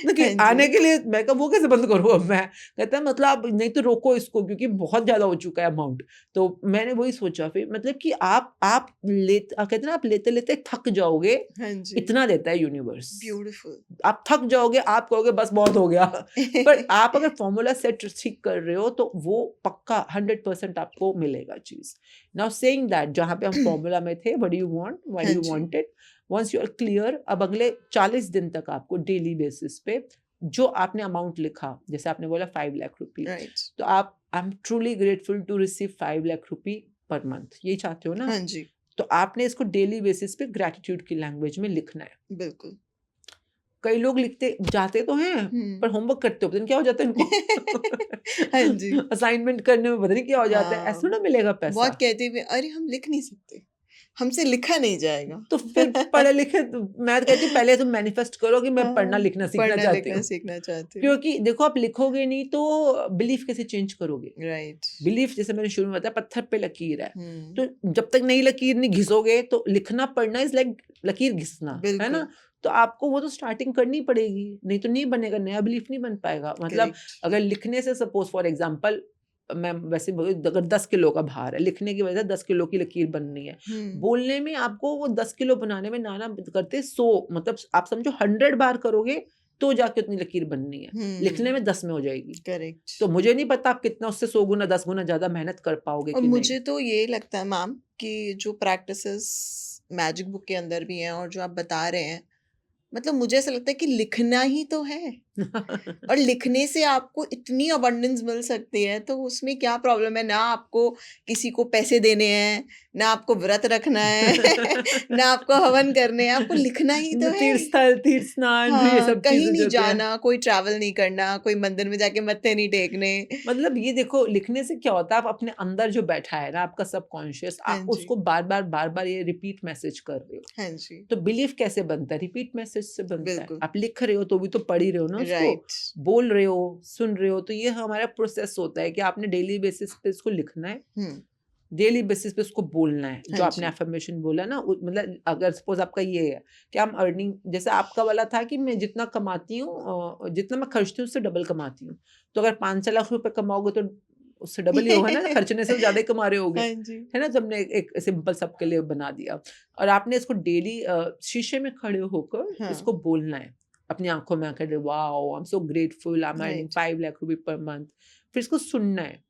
ना कि हाँ आने जी। के लिए मैं कहा वो कैसे बंद करूँ अब मैं? कहता है मतलब आप नहीं तो रोको इसको क्योंकि बहुत ज़्यादा हो चुका है अमाउंट। तो मैंने वही सोचा फिर, मतलब कि आप कहते हैं ना, आप लेते-लेते थक जाओगे, हाँ जी। इतना देता है यूनिवर्स। ब्यूटीफुल। आप थक जाओगे, आप कहोगे बस बहुत हो गया। पर आप अगर फ़ॉर्मूला सेट ठीक कर रहे हो तो वो पक्का 100% आपको मिलेगा चीज़। नाउ सेइंग दैट, जहाँ पे हम फ़ॉर्मूला में थे, what do you want, why हाँ डू यू जी। Want it, once you are clear, अब अगले 40 दिन तक आपको डेली बेसिस पे जो आपने अमाउंट लिखा, जैसे आपने बोला 5 लाख रुपए, राइट। तो आप I am truly grateful to receive 5 lakh रुपए पर मंथ, यही चाहते हो ना? हाँ जी। तो आपने इसको डेली बेसिस पे ग्रैटिट्यूड की लैंग्वेज में लिखना है। बिल्कुल। कई लोग लिखते जाते तो हैं, हुँ। पर होमवर्क करते हो पता नहीं क्या हो जाता है हाँ जी। इनको। असाइनमेंट करने में पता नहीं क्या हो जाता है, ऐसे हाँ। थोड़ा मिलेगा पैसा। बहुत कहते भी अरे हम लिख नहीं सकते, हमसे लिखा नहीं जाएगा। तो फिर पढ़े लिखे तो मैं तो कहती हूँ पहले तुम मैनिफेस्ट करो कि मैं पढ़ना हाँ, लिखना सीखना पढ़ना चाहती लिखना हूँ। सीखना चाहते हो। क्योंकि देखो आप लिखोगे नहीं तो बिलीफ कैसे चेंज करोगे? राइट। बिलीफ जैसे मैंने शुरू में बताया, पत्थर पे लकीर है। हुँ। तो जब तक नई लकीर नहीं घिसोगे तो लिखना पढ़ना इज़ लाइक लकीर घिसना, है बिल्कुल। ना? तो आपको वो तो स्टार्टिंग करनी पड़ेगी, नहीं तो नहीं बनेगा, नया बिलीफ नहीं बन पाएगा। मतलब करेक्ट। अगर लिखने से सपोज फॉर एग्जांपल मैं वैसे बोलूं, अगर 10 किलो का भार है, लिखने की वजह से 10 किलो की लकीर बननी है, हम्म। बोलने में आपको वो 10 किलो बनाने में नाना करते 100, मतलब आप समझो 100 बार करोगे तो जाके उतनी लकीर बननी है, लिखने में 10 में हो जाएगी। करेक्ट। तो मुझे नहीं पता आप कितना उससे 100 गुना 10 गुना ज्यादा मेहनत कर पाओगे और कि नहीं। मुझे तो ये लगता है मैम कि जो प्रैक्टिसेस मैजिक बुक के अंदर भी हैं और जो आप बता रहे हैं, मतलब मुझे ऐसा लगता है कि लिखना ही तो है, और लिखने से आपको इतनी अबंडेंस मिल सकती है, तो उसमें क्या प्रॉब्लम है? ना आपको किसी को पैसे देने हैं, ना आपको व्रत रखना है, ना आपको हवन करने हैं, आपको लिखना ही तो है। तीर्थ स्थल, तीर्थ स्नान, ये हाँ, सब कहीं चीजें नहीं जो होती है। जाना, कोई ट्रैवल नहीं करना, कोई मंदिर में जाके मत्थे नहीं टेकने। मतलब ये देखो, लिखने से क्या होता है, आप अपने अंदर जो बैठा है ना आपका सबकॉन्शियस, हाँ आप जी, उसको बार बार ये रिपीट मैसेज कर रहे हो। हाँ जी, तो बिलीफ कैसे बनता है? रिपीट मैसेज से बनता है। बिल्कुल, आप लिख रहे हो तो भी तो पढ़ ही रहे हो ना उसको, राइट। बोल रहे हो, सुन रहे हो, तो ये हमारा प्रोसेस होता है कि आपने डेली बेसिस पे इसको लिखना है, हुँ, डेली बेसिस पे उसको बोलना है। हाँ जो आपने जी, एफर्मेशन बोला ना, मतलब अगर सपोज आपका ये है कि हम अर्निंग, जैसे आपका वाला था कि मैं जितना कमाती हूँ, जितना मैं खर्चती हूँ उससे डबल कमाती हूँ। तो अगर 5-6 लाख रुपए कमाओगे तो उससे डबल ही होगा ना, खर्चने से ज्यादा ही कमा रहे होगे, हाँ जी, है ना। तो हमने एक सिंपल सबके लिए बना दिया, और आपने इसको डेली शीशे में खड़े होकर हाँ, इसको बोलना है, अपनी आंखों में आकर, wow I am so grateful, I am earning right, 5 lakh रुपए पर मंथ। फिर इसको सुनना है।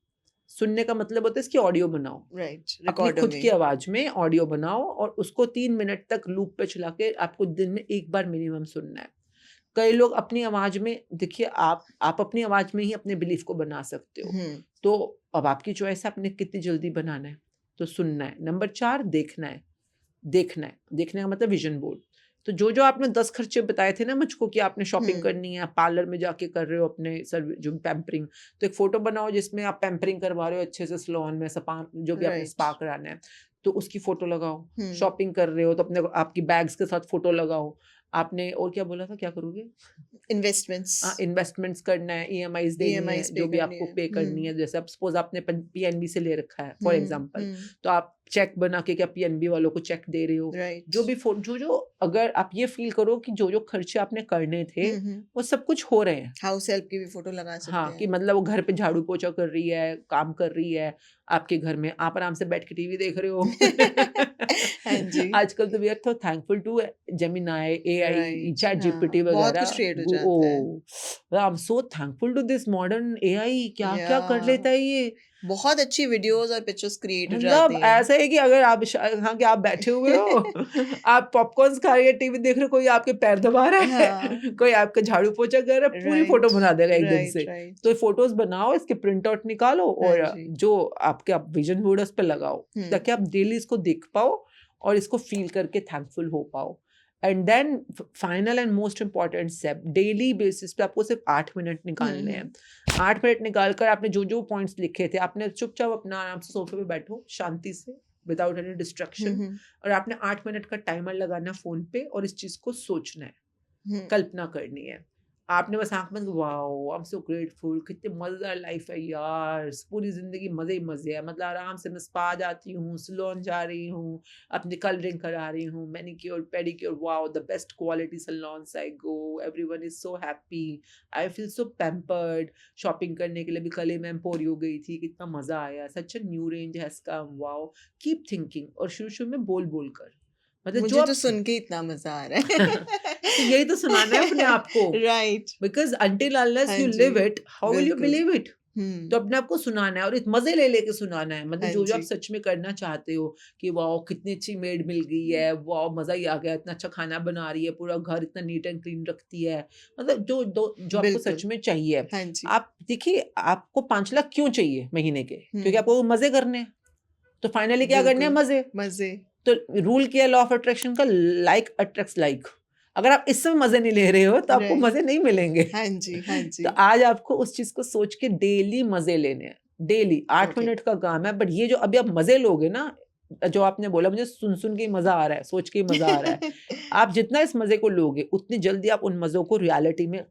सुनने का मतलब होता है इसकी ऑडियो बनाओ, राइट, अपनी रिकॉर्डर खुद की में। आवाज में ऑडियो बनाओ, और उसको 3 मिनट तक लूप पे चला के आपको दिन में 1 बार मिनिमम सुनना है। कई लोग अपनी आवाज में, देखिए आप अपनी आवाज में ही अपने बिलीफ को बना सकते हो। हुँ, तो अब आपकी चॉइस है आपने कितनी जल्दी बनाना है। तो सुनना है। नंबर 4 देखना है। देखना है, देखने का मतलब विजन बोर्ड। तो जो आपने 10 खर्चे बताए थे ना मुझको कि आपने शॉपिंग हुँ, करनी है, पार्लर में जाके कर रहे हो अपने सर्व जो पैम्परिंग, तो एक फ़ोटो बनाओ जिसमें आप पैम्परिंग करवा रहे हो अच्छे से सैलून में, स्पा जो भी आपने राइट, स्पा कराना है, तो उसकी फ़ोटो लगाओ। हुँ, शॉपिंग कर रहे हो तो अपने आपकी बैग्स के साथ फ़ोटो लगाओ। आपने और क्या बोला था, क्या करोगे? इन्वेस्टमेंट्स, इन्वेस्टमेंट्स करना है, ईएमआईज़ देनी है, ईएमआईज़ पे जो भी करनी आपको है। पे करनी हुँ, है। जैसे आप सपोज़ आपने पन पीएनबी से ले रखा है फॉर हुँ, एग्ज़ाम्पल, हुँ, तो आप चेक बना के क्या पीएनबी वालों को चेक दे रहे हो। राइट, जो भी फ़ो जो अगर आप ये फ़ील करो कि जो खर्चे आपने करने थे, हुँ, हुँ, वो सब कुछ हो रहे हैं। हाउस हेल्प की भी फ़ोटो लगा सकते हाँ, कि हैं। मतलब वो घर पे झाड़ू-पोछा कर रही है, काम कर रही है, आपके घर में आप आराम से बैठ के टीवी देख रहे हो। हाँ जी, आजकल तो वी आर तो thankful to Gemini, AI, right, chat हाँ, जीपीटी बहुत वगैरह। कुछ क्रिएट हो जाता है। Oh! I am so thankful to this modern AI, क्या-क्या कर याह! लेता है ये। बहुत अच्छी वीडियोज़ और पिक्चर्स क्रिएट हो मतलब जाती हैं। ऐसा है कि अगर आप हाँ, कि आप बैठे हुए हो, आप पॉपकॉर्न्स खा रहे हैं, टीवी देख रहे हो, कोई आपके पैर दबा रहा है, हाँ, कोई आपका झाड़ू-पोछा कर रहा है, पूरी फ़ोटो राइट, बना देगा एकदम राइट, से। राइट। तो फ़ोटोज़ बनाओ, इसके प्रिंट आउट निकालो, हाँ और जी। जो आपके आप विज़न बोर्ड है उस पे लगाओ, हुँ, ताकि आप डेली इसको देख पाओ और इसको फ़ील करके थैंकफुल हो पाओ। And then final and most important step, daily basis पे आपको सिर्फ 8 मिनट हुँ, निकालने हैं। हुँ, 8 मिनट निकाल कर आपने जो पॉइंट्स लिखे थे, आपने चुपचाप अपना आराम से सोफे पे बैठो, शांति से, विदाउट एनी हुँ, डिस्ट्रैक्शन, हुँ, और आपने 8 मिनट का टाइमर लगाना है फ़ोन पे, और इस चीज़ को सोचना है, हुँ, कल्पना करनी है। आपने बस आँख बंद, wow! I am so grateful, कितनी मज़ेदार लाइफ़ है यार, पूरी ज़िंदगी मज़े ही मज़े हैं। मतलब आराम से मैं स्पा जाती हूँ, सैलून जा रही हूँ, अपनी कलरिंग करा रही हूँ, manicure, pedicure, wow! The best quality saloons I go, everyone is so happy, I feel so pampered. Shopping करने के लिए भी कल ही मैं एम्पोरियो गई थी, कितना मज़ा आया, such a new range has come, wow! Keep thinking, और शुरू-शुरू में बोल-बोल कर। मतलब जो मुझे तो आप सुन के इतना मज़ा आ रहा है। तो यही तो सुनाना है अपने आप को। राइट, बिकॉज़ अंटिल अनलेस हाँ यू जी, live it, how will you बिल्कुल। Believe it? हुँ, तो अपने आप को सुनाना है, और मज़े ले लेके सुनाना है। मतलब हाँ जो आप जी। सच में करना चाहते हो, कि वॉव! कितनी अच्छी मेड मिल गई है, वॉव! मज़ा ही आ गया, इतना अच्छा खाना बना रही है, पूरा घर इतना नीट एंड क्लीन रखती है। मतलब जो आपको बिल्कुल, सच में चाहिए। हाँ जी। आप देखिए, आपको 5 लाख क्यों चाहिए महीने के? क्योंकि हुँ, आपको वो मज़े करने हैं। तो फाइनली क्या करने हैं? बिल्कुल, मज़े। मज़े। तो रूल क्या है लॉ ऑफ अट्रैक्शन का? Like attracts like. अगर आप इस समय मज़े नहीं ले रहे हो, तो आपको राइट, मज़े नहीं मिलेंगे। हाँ जी, हाँ जी। तो आज आपको उस चीज़ को सोच के डेली मज़े लेने हैं। Daily 8 okay. मिनट का काम है, बट ये जो अभी आप मज़े लोगे ना, जो आपने बोला मुझे सुन-सुन के ही मज़ा आ रहा है, सोच के ही मज़ा आ रहा है। आप जितना इस मज़े को लोगे, उतनी जल्दी आप उन मज़ों को रियलिटी में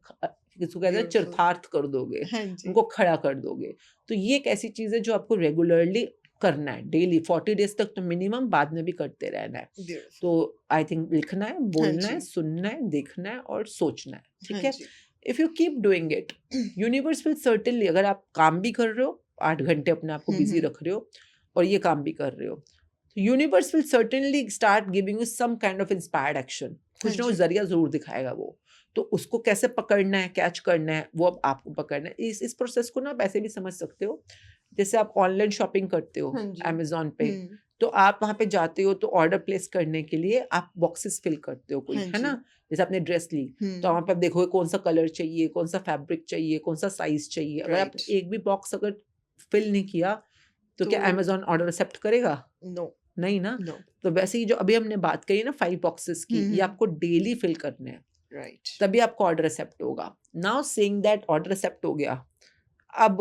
जिसको कहते हैं ब्यूटीफुल। चरितार्थ कर दोगे, हाँ जी, उनको खड़ा कर दोगे। तो ये एक ऐसी चीज़ है जो आपको रेगुलरली करना है डेली 40 डेज तक तो मिनिमम, बाद में भी करते रहना है। ब्यूटीफुल। तो आई थिंक लिखना है, हाँ बोलना है, जी, सुनना है, देखना है और सोचना है, हाँ ठीक है? जी। If you keep doing it, universe will certainly, अगर आप काम भी कर रहे हो 8 घंटे अपने आप को बिजी रख रहे हो और ये काम भी कर रहे हो, तो universe will certainly start giving you some kind of inspired action. हाँ कुछ ना कुछ जी, जरिया जरूर दिखाएगा वो। तो उसको कैसे पकड़ना है, कैच करना है, वो अब आपको पकड़ना है। इस प्रोसेस को ना आप ऐसे भी समझ सकते हो, जैसे आप ऑनलाइन शॉपिंग करते हो हाँ जी। अमेजोन पे, हुँ, तो आप वहाँ पे जाते हो तो ऑर्डर प्लेस करने के लिए आप बॉक्सेस फिल करते हो कोई, हाँ है जी। ना? जैसे आपने ड्रेस ली, तो वहाँ हुँ, पे आप देखोगे कौन सा कलर चाहिए, कौन सा फैब्रिक चाहिए, कौन सा साइज़ चाहिए। अगर राइट। आपने एक भी बॉक्स अगर फिल नहीं किया, तो तो क्या अमेज़न ऑर्डर एक्सेप्ट करेगा? नो, नहीं ना। नो। तो वैसे ही जो अभी हमने बात करी ना 5 बॉक्सेस की, ये आपको डेली फिल करने हैं, राइट। तभी आपको ऑर्डर एक्सेप्ट होगा। Now saying that order accept हो गया, अब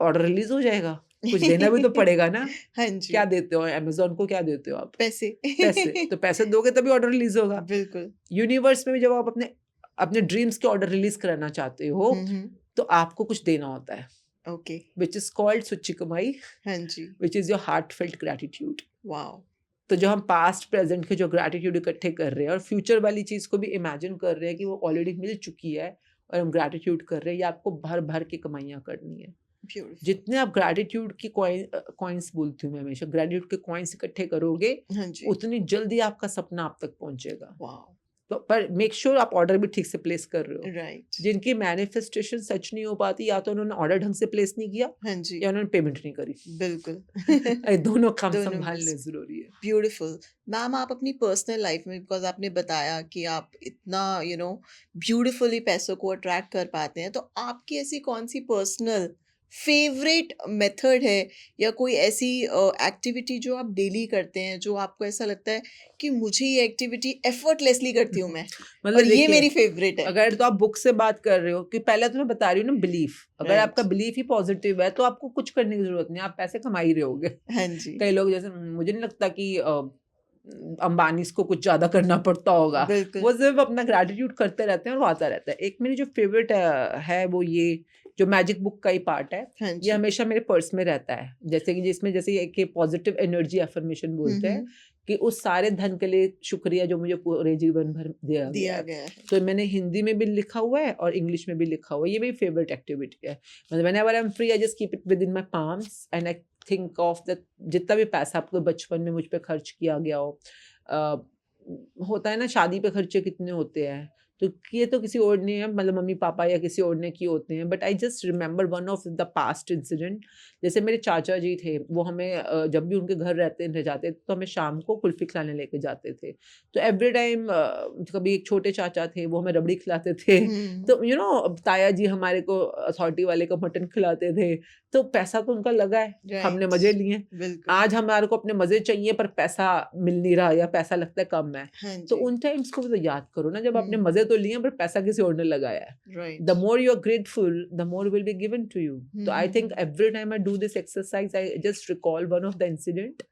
ऑर्डर रिलीज़ हो जाएगा, कुछ देना भी तो पड़ेगा ना। हाँ क्या जी, देते हो अमेज़न को, क्या देते हो आप? पैसे। पैसे। तो पैसे दोगे तभी ऑर्डर रिलीज़ होगा। बिल्कुल। यूनिवर्स में भी जब आप अपने अपने ड्रीम्स के ऑर्डर रिलीज़ कराना चाहते हो, हुँ, हुँ। तो आपको कुछ देना होता है, ओके। व्हिच इज़ कॉल्ड सुच्चिकमाई, हाँ जी। Which is your heartfelt gratitude. Wow! तो जो हम पास्ट प्रेजेंट के जो ग्रैटिट्यूड इकट्ठे कर रहे हैं और फ्यूचर वाली चीज़ को भी इमेजिन कर रहे हैं कि वो ऑलरेडी मिल चुकी है और हम ग्रैटिट्यूड कर रहे हैं, ये आपको भर-भर के कमाइयाँ करनी है। ब्यूटीफुल। जितने आप ग्रैटिट्यूड की कॉइन्स बोलती हूँ मैं हमेशा, ग्रैटिट्यूड के कॉइन्स इकट्ठे करोगे, हाँ जी। उतनी जल्दी आपका सपना आप तक पहुँचेगा। वॉव! तो पर मेक श्योर आप ऑर्डर भी ठीक से प्लेस कर रहे हो। राइट। जिनकी मैनिफेस्टेशन सच नहीं हो पाती, या तो उन्होंने ऑर्डर ढंग से प्लेस नहीं किया हाँ जी, या उन्होंने पेमेंट नहीं करी। बिल्कुल। दोनों काम दोनों में संभालने से। ज़रूरी है। ब्यूटीफुल। मैम, आप अपनी पर्सनल लाइफ में, बिकॉज़ आपने बताया कि आप इतना ब्यूटीफुली पैसों को अट्रैक्ट कर पाते हैं, तो आपकी ऐसी कौन-सी पर्सनल फ़ेवरेट मेथड है या कोई ऐसी एक्टिविटी जो आप डेली करते हैं, जो आपको ऐसा लगता है कि मुझे ये एक्टिविटी एफर्टलेसली करती हूँ मैं और मतलब ये देखिए, मेरी फ़ेवरेट है? अगर तो आप बुक से बात कर रहे हो कि पहले तो मैं बता रही हूँ ना बिलीफ, अगर आपका राइट। बिलीफ ही पॉजिटिव है तो आपको कुछ करने की ज़रूरत नहीं है, आप पैसे कमा ही रहे होगे। हाँ जी, कई लोग जैसे मुझे नहीं लगता कि अंबानीज़ को कुछ ज़्यादा करना पड़ता होगा। बिल्कुल। वो सिर्फ़ अपना ग्रैटिट्यूड करते रहते हैं और वो आता रहता है। एक मेरी जो फ़ेवरेट है वो ये जो मैजिक बुक का ही पार्ट है, हाँ ये जी। हमेशा मेरे पर्स में रहता है। जैसे कि जिसमें जैसे एक पॉजिटिव एनर्जी अफ़र्मेशन हुँ, बोलते हैं हुँ। कि उस सारे धन के लिए शुक्रिया जो मुझे पूरे जीवन भर दिया गया दिया है। गया है। तो मैंने हिंदी में भी लिखा हुआ है और इंग्लिश में भी लिखा हुआ है। ये मेरी फ़ेवरेट एक्टिविटी है। मतलब whenever I am free I just keep it within my palms and I think of that जितना भी पैसा आपको बचपन में मुझ पे खर्च किया गया हो, अ, होता है ना शादी पे खर्चे कितने होते हैं, तो ये तो किसी और ने, मतलब मम्मी पापा या किसी और ने किए होते हैं, but I just remember one of the past incident. जैसे मेरे चाचा जी थे, वो हमें जब भी उनके घर रह जाते तो हमें शाम को कुल्फी खिलाने लेके जाते थे। तो एवरी टाइम कभी एक छोटे चाचा थे, वो हमें रबड़ी खिलाते थे। हुँ, तो ताया जी हमारे को अथॉरिटी वाले को मटन खिलाते थे। तो पैसा तो उनका लगा है, हमने राइट। मजे लिए। बिल्कुल। आज हमारे को अपने मजे चाहिए पर पैसा मिल नहीं रहा या पैसा लगता है कम है। हाँ तो जी। उन टाइम्स को भी तो याद करो ना, जब आपने हुँ, मजे तो लिए पर पैसा किसी और ने लगाया है। Right. The more you are grateful the more will be given to you. तो hmm, I hmm, think hmm. Every time I do this exercise I just recall one of the incident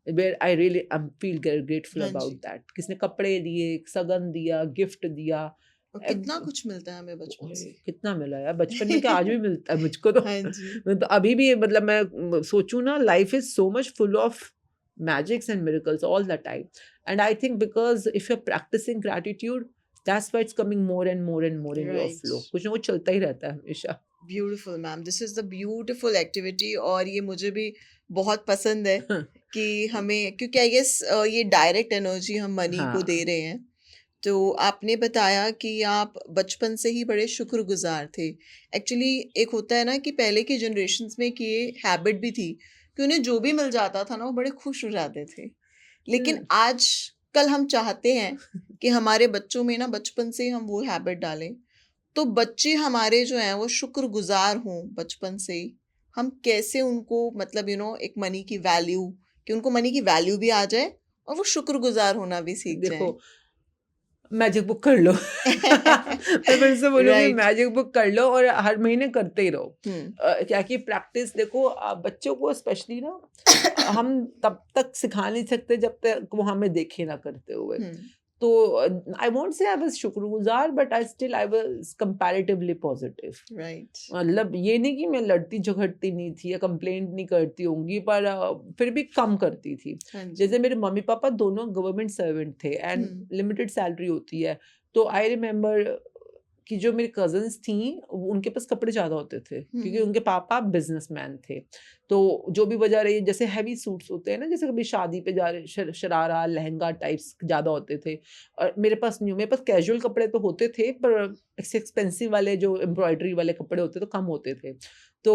where I really feel grateful हाँ अबाउट जी। दैट। किसने कपड़े दिए, सगन दिया, गिफ्ट दिया। और कितना एव- कुछ मिलता है हमें बचपन ओए, से। कितना मिला यार बचपन में, क्या आज भी मिलता है मुझको तो। हाँ जी। मैं तो अभी भी मतलब मैं सोचूं ना, life is so much full of magics and miracles all the time. And I think because if you're practicing gratitude, that's why it's coming more and more and more in your right. flow. कुछ ना कुछ चलता ही रहता है हमेशा। Beautiful ma'am, this is the beautiful activity और ये मुझे भी बहुत पसंद है कि हमें, क्योंकि आई गेस ये डायरेक्ट एनर्जी हम मनी को दे हाँ, रहे हैं। तो आपने बताया कि आप बचपन से ही बड़े शुक्रगुज़ार थे। एक्चुअली एक होता है ना कि पहले की जनरेशन्स में कि ये हैबिट भी थी कि उन्हें जो भी मिल जाता था ना, वो बड़े खुश हो जाते थे। लेकिन हम्म, आजकल हम चाहते हैं कि हमारे बच्चों में ना बचपन से ही हम वो हैबिट डालें। तो बच्चे हमारे जो हैं वो शुक्रगुज़ार हों बचपन से ही। हम कैसे उनको, मतलब एक मनी की वैल्यू, कि उनको मनी की वैल्यू भी आ जाए और वो शुक्रगुज़ार होना भी सीख जाएँ। देखो मैजिक बुक कर लो। मैं फिर से बोलूंगी राइट। मैजिक बुक कर लो और हर महीने करते ही रहो। हुँ। क्या कि प्रैक्टिस देखो, बच्चों को स्पेशली ना हम तब तक सिखा नहीं सकते जब तक वो हमें देखे ना करते हुए। हुँ। तो I won't say I was शुक्रगुजार, but I was comparatively positive. Right. मतलब ये नहीं कि मैं लड़ती झगड़ती नहीं थी या कंप्लेंट नहीं करती होंगी, पर फिर भी कम करती थी। हाँ जी। जैसे मेरे मम्मी पापा दोनों गवर्नमेंट सर्वेंट थे एंड लिमिटेड सैलरी होती है, तो आई रिमेम्बर कि जो मेरी कजन्स थी उनके पास कपड़े ज़्यादा होते थे क्योंकि उनके पापा बिजनेसमैन थे। तो जो भी वजह रही, जैसे हैवी सूट्स होते हैं ना, जैसे कभी शादी पे जा रहे शरारा लहंगा टाइप्स ज़्यादा होते थे, और मेरे पास नहीं, मेरे पास कैजुअल कपड़े तो होते थे पर एक्सपेंसिव वाले जो एम्ब्रॉयडरी वाले कपड़े होते तो कम होते थे। तो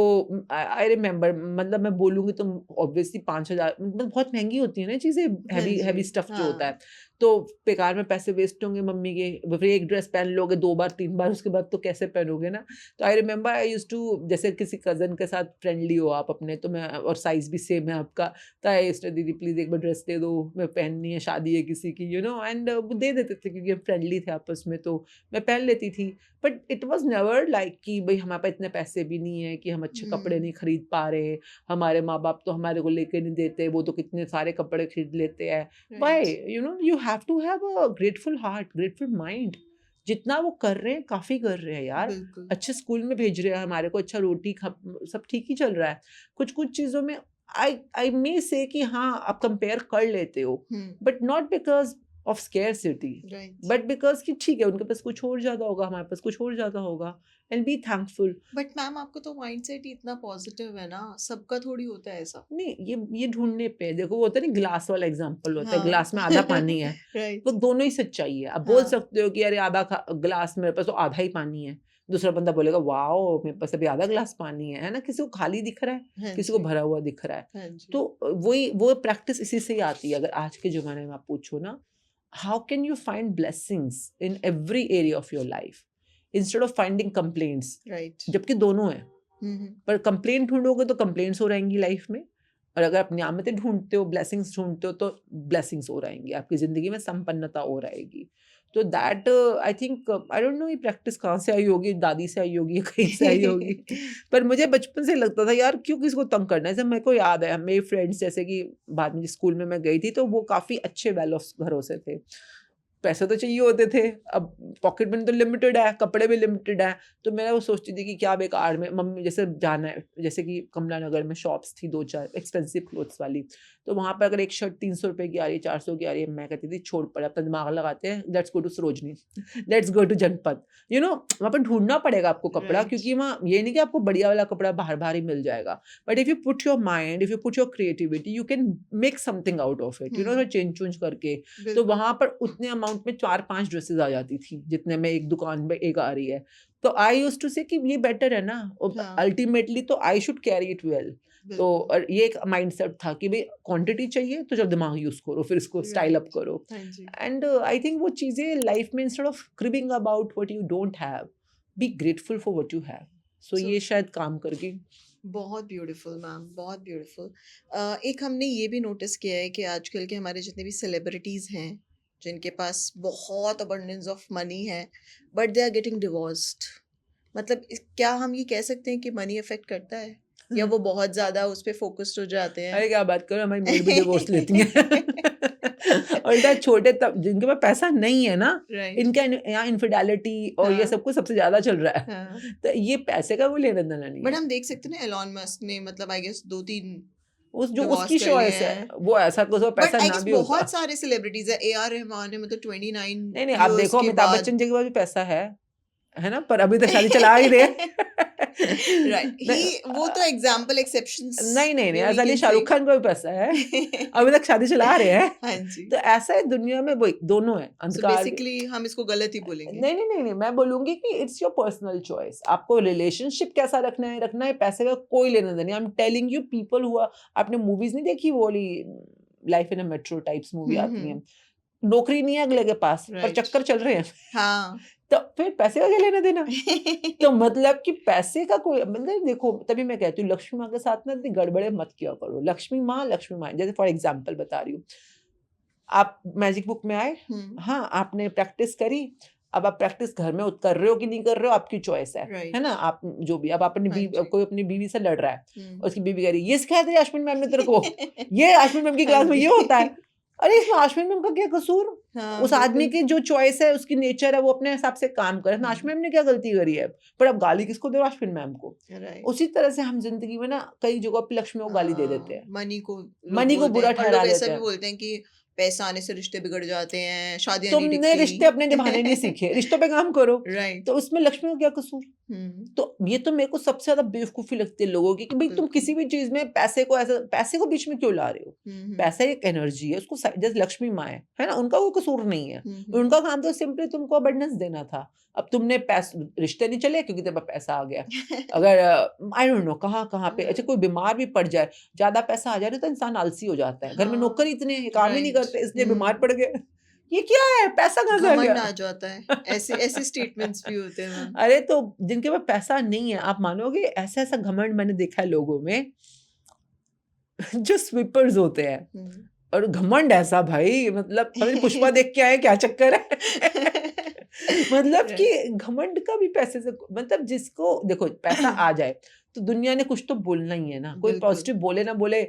आई रिमेम्बर, मतलब मैं बोलूँगी तो ऑब्वियसली 5,000 मतलब बहुत महंगी होती है ना चीज़ें, हाँ हैवी हैवी जी। स्टफ जो होता हाँ। है। तो बेकार में पैसे वेस्ट होंगे मम्मी के, फिर एक ड्रेस पहन लोगे 2 बार 3 बार, उसके बाद तो कैसे पहनोगे ना। तो I remember I used to, जैसे किसी कज़न के साथ फ्रेंडली हो आप अपने, तो मैं, और साइज़ भी सेम है आपका, तो आई यूज्ड टू, दीदी प्लीज़ एक बार ड्रेस दे दो, मैं पहननी है, शादी है किसी की, एंड वो दे देते थे क्योंकि हम फ्रेंडली थे आपस में, तो मैं पहन लेती थी। But it was never like कि भई हमारे पास इतने पैसे भी नहीं है कि हम अच्छे कपड़े नहीं खरीद पा रहे, हमारे माँ-बाप तो हमारे को लेके नहीं देते, वो तो कितने सारे कपड़े खरीद लेते हैं। Why? Right. You have to have a grateful heart, grateful mind. जितना वो कर रहे हैं काफ़ी कर रहे हैं यार। बिल्कुल। अच्छे स्कूल में भेज रहे हैं हमारे को, अच्छा रोटी सब ठीक ही चल रहा है। कुछ-कुछ चीज़ों में आई मे से कि हाँ, आप कंपेयर कर लेते हो, but not because of scarcity, right. But because कि ठीक है, उनके पास कुछ और ज़्यादा होगा, हमारे पास कुछ और ज़्यादा होगा, and be thankful. But ma'am आपको तो माइंडसेट ही इतना पॉजिटिव है ना, सबका थोड़ी होता है ऐसा। नहीं, ये ढूँढने पे है। देखो, वो होता है ना, ग्लास वाला एग्ज़ाम्पल होता है, हाँ। ग्लास में आधा पानी है। राइट। तो दोनों ही सच्चाई है। आप बोल हाँ। सकते हो कि अरे आधा ग्लास मेरे पास तो आधा ही पानी है। दूसरा बंदा बोलेगा वाओ! मेरे पास अभी आधा ग्लास पानी है ना? किसी को खाली दिख रहा है, हाँ किसी को जी। भरा हुआ दिख रहा है। हाँ जी। तो वही वो प्रैक्टिस इसी से ही आती है। अगर आज के ज़माने में आप पूछो ना, how can you find blessings in every area of your life instead of finding complaints? Right. जबकि दोनों हैं। हम्म। पर कंप्लेंट ढूँढोगे तो कंप्लेंट्स हो रहेंगी लाइफ में, और अगर आप नियामतें ढूँढते हो, ब्लेसिंग्स ढूँढते हो, तो ब्लेसिंग्स और आएँगी, आपकी ज़िंदगी में संपन्नता और आएगी। तो that I think, I don't no ये प्रैक्टिस कहाँ से आई होगी, दादी से आई होगी या कहीं से आई होगी। पर मुझे बचपन से लगता था यार क्यों किसी को तंग करना है? जैसे मेरे को याद है मेरे फ्रेंड्स, जैसे कि बाद में जिस स्कूल में मैं गई थी, तो वो काफ़ी अच्छे वेल ऑफ घरों से थे। पैसे तो चाहिए होते थे, अब पॉकेट मनी तो लिमिटेड है, कपड़े भी लिमिटेड हैं, तो मैं वो सोचती थी कि क्या बेकार में, मम्मी जैसे जाना है, जैसे कि कमला नगर में शॉप्स थी 2-4 एक्सपेंसिव क्लोथ्स वाली, तो वहाँ पे अगर एक शर्ट 300 रुपए की आ रही है, 400 की आ रही है, मैं कहती थी छोड़ परे, अपना दिमाग लगाते हैं, let's go to Sarojini, let's go to Janpath, वहाँ पे ढूँढना पड़ेगा आपको कपड़ा, राइट। क्योंकि वहाँ ये नहीं कि आपको बढ़िया वाला कपड़ा बाहर-बाहर ही मिल जाएगा, but if you put your mind, if you put your creativity, you can make something out of it, चेंज-चूंज करके। तो बिल्कुल। वहाँ पर उतने अमाउंट में 4-5 ड्रेसेस आ जाती थी, जितने में एक दुकान में एक आ रही है। तो आई यूज्ड टू से कि ये बेटर है ना, हाँ। अल्टीमेटली तो I should carry it well. तो बिल्कुल। और ये एक माइंडसेट था कि भई क्वांटिटी चाहिए तो जब दिमाग यूज़ करो, फिर इसको स्टाइल अप राइट। करो। हाँ जी। एंड आई थिंक वो चीज़ें लाइफ में, instead of cribbing about what you don't have, be grateful for what you have. So so ये शायद काम कर गई। बहुत ब्यूटीफुल मैम, बहुत ब्यूटीफुल। एक हमने ये भी नोटिस किया है कि आजकल के हमारे जितने भी सेलिब्रिटीज़ हैं, जिनके पास बहुत अबंडेंस ऑफ मनी है, but they are getting divorced. मतलब क्या हम ये कह सकते हैं कि मनी अफेक्ट करता है, या वो बहुत ज़्यादा उस पे फोकस्ड हो जाते हैं? अरे क्या बात करो, हमारी मेड भी डिवोर्स लेती हैं। उल्टा छोटे तब जिनके पास पैसा नहीं है ना, राइट। इनका यहाँ इनफिडेलिटी और ये हाँ। सब कुछ सबसे ज़्यादा चल रहा है। हाँ। तो ये पैसे का वो लेना-देना नहीं बट है। हम देख सकते हैं ना, एलॉन मस्क ने मतलब आई गेस 2-3 उस जो डिवोर्स उसकी कर लिए चॉइस है, हैं। वो ऐसा कुछ वो बट पैसा आई ना गेस भी होता। बहुत सारे सेलिब्रिटीज है, ए आर रहमान ने मतलब 29 नहीं, आप इयर्स देखो के अमिताभ बाद। बच्चन जी के पास भी पैसा है ना? पर अभी तक शादी चला ही रहे हैं। राइट, ही नहीं वो तो एग्जांपल एक्सेप्शंस नहीं, वी ऐसा नहीं, कैन से। शाहरुख खान को भी पैसा है। अभी तक शादी चला रहे हैं। हाँ जी। तो ऐसा है दुनिया में, वही दोनों है, सो अंधकार भी। बेसिकली हम इसको गलत ही बोलेंगे। नहीं, मैं बोलूँगी कि इट्स योर पर्सनल चॉइस। आपको रिलेशनशिप कैसा रखना है, पैसे का कोई लेना-देना नहीं। I am telling you, people who are, आपने मूवीज़ नहीं देखी वो वाली, life in a metro types movie आती हैं। नौकरी नहीं है अगले के पास, पर राइट। चक्कर चल रहे हैं। हाँ। तो फिर पैसे का क्या लेना-देना? तो मतलब कि पैसे का कोई मतलब, देखो तभी मैं कहती हूँ लक्ष्मी माँ के साथ ना इतनी गड़बड़े मत किया करो। लक्ष्मी माँ, जैसे फॉर एग्ज़ाम्पल बता रही हूँ। आप मैजिक बुक में आए, हाँ, आपने प्रैक्टिस करी, अब आप प्रैक्टिस घर में कर रहे हो कि नहीं कर रहे हो, आपकी चॉइस है राइट। ना? आप जो भी, अब अपनी हाँ जी। कोई अपनी बीवी से लड़ रहा है, हम्म। और उसकी बीवी कह रही है, "ये सिखाया था यास्मीन मैम ने तेरे को? ये यास्मीन मैम की हाँ क्लास में जी। ये होता है।" अरे इसमें आश्विन मैम का क्या कसूर? हाँ, उस आदमी बिल्कुल। की जो चॉइस है, उसकी नेचर है, वो अपने हिसाब से काम करे। इसमें आश्विन हुँ, मैम ने क्या गलती करी है? पर अब गाली किसको दे रहे हो? आश्विन मैम को। राइट। उसी तरह से हम ज़िंदगी में ना कई जगहों पे लक्ष्मी को गाली दे देते हैं। मनी को लोग मनी को बोलते हैं बुरा और लोग ठहरा ऐसा देते भी हैं। बोलते हैं कि पैसा आने से रिश्ते बिगड़ जाते हैं, शादियाँ नहीं तुमने रिश्ते अपने निभाने नहीं टिकती। सीखे, रिश्तों पे काम करो। राइट। तो उसमें लक्ष्मी का क्या कसूर? हुँ, तो ये तो मेरे को सबसे ज़्यादा बेवकूफ़ी लगती है लोगों की कि भई तुम बिल्कुल। किसी भी चीज़ में पैसे को बीच में क्यों ला रहे हो? हुँ, हुँ। पैसा एक एनर्जी है, उसको जैसे लक्ष्मी माँ है ना? उनका कोई कसूर नहीं है। हुँ, हुँ। उनका काम तो सिंपली तुमको अबंडेंस देना था। अब तुमने रिश्ते नहीं चले क्योंकि तेरे पास पैसा आ गया। अगर आई डोंट नो कहाँ-कहाँ पे अच्छा कोई बीमार भी पड़ जाए, ज़्यादा पैसा आ जाए तो इंसान आलसी हो जाता है। घर में नौकर हाँ, ही इतने हैं, काम ही नहीं राइट। करते इसलिए बीमार हुँ, पड़ गए। ये क्या है? पैसा कहाँ से आ घमंड गया? आ जाता है। ऐसे ऐसे स्टेटमेंट्स भी होते हैं मैम। अरे तो जिनके पास पैसा नहीं है, आप मानोगे ऐसा-ऐसा घमंड मैंने देखा है लोगों में जो स्वीपर्स होते हैं हुँ। और घमंड ऐसा भाई मतलब पता नहीं पुष्पा देख के आए क्या चक्कर है? मतलब कि राइट, घमंड का भी पैसे से मतलब जिसको देखो पैसा आ जाए, तो दुनिया ने कुछ तो बोलना ही है ना, कोई बिल्कुल। पॉजिटिव बोले ना बोले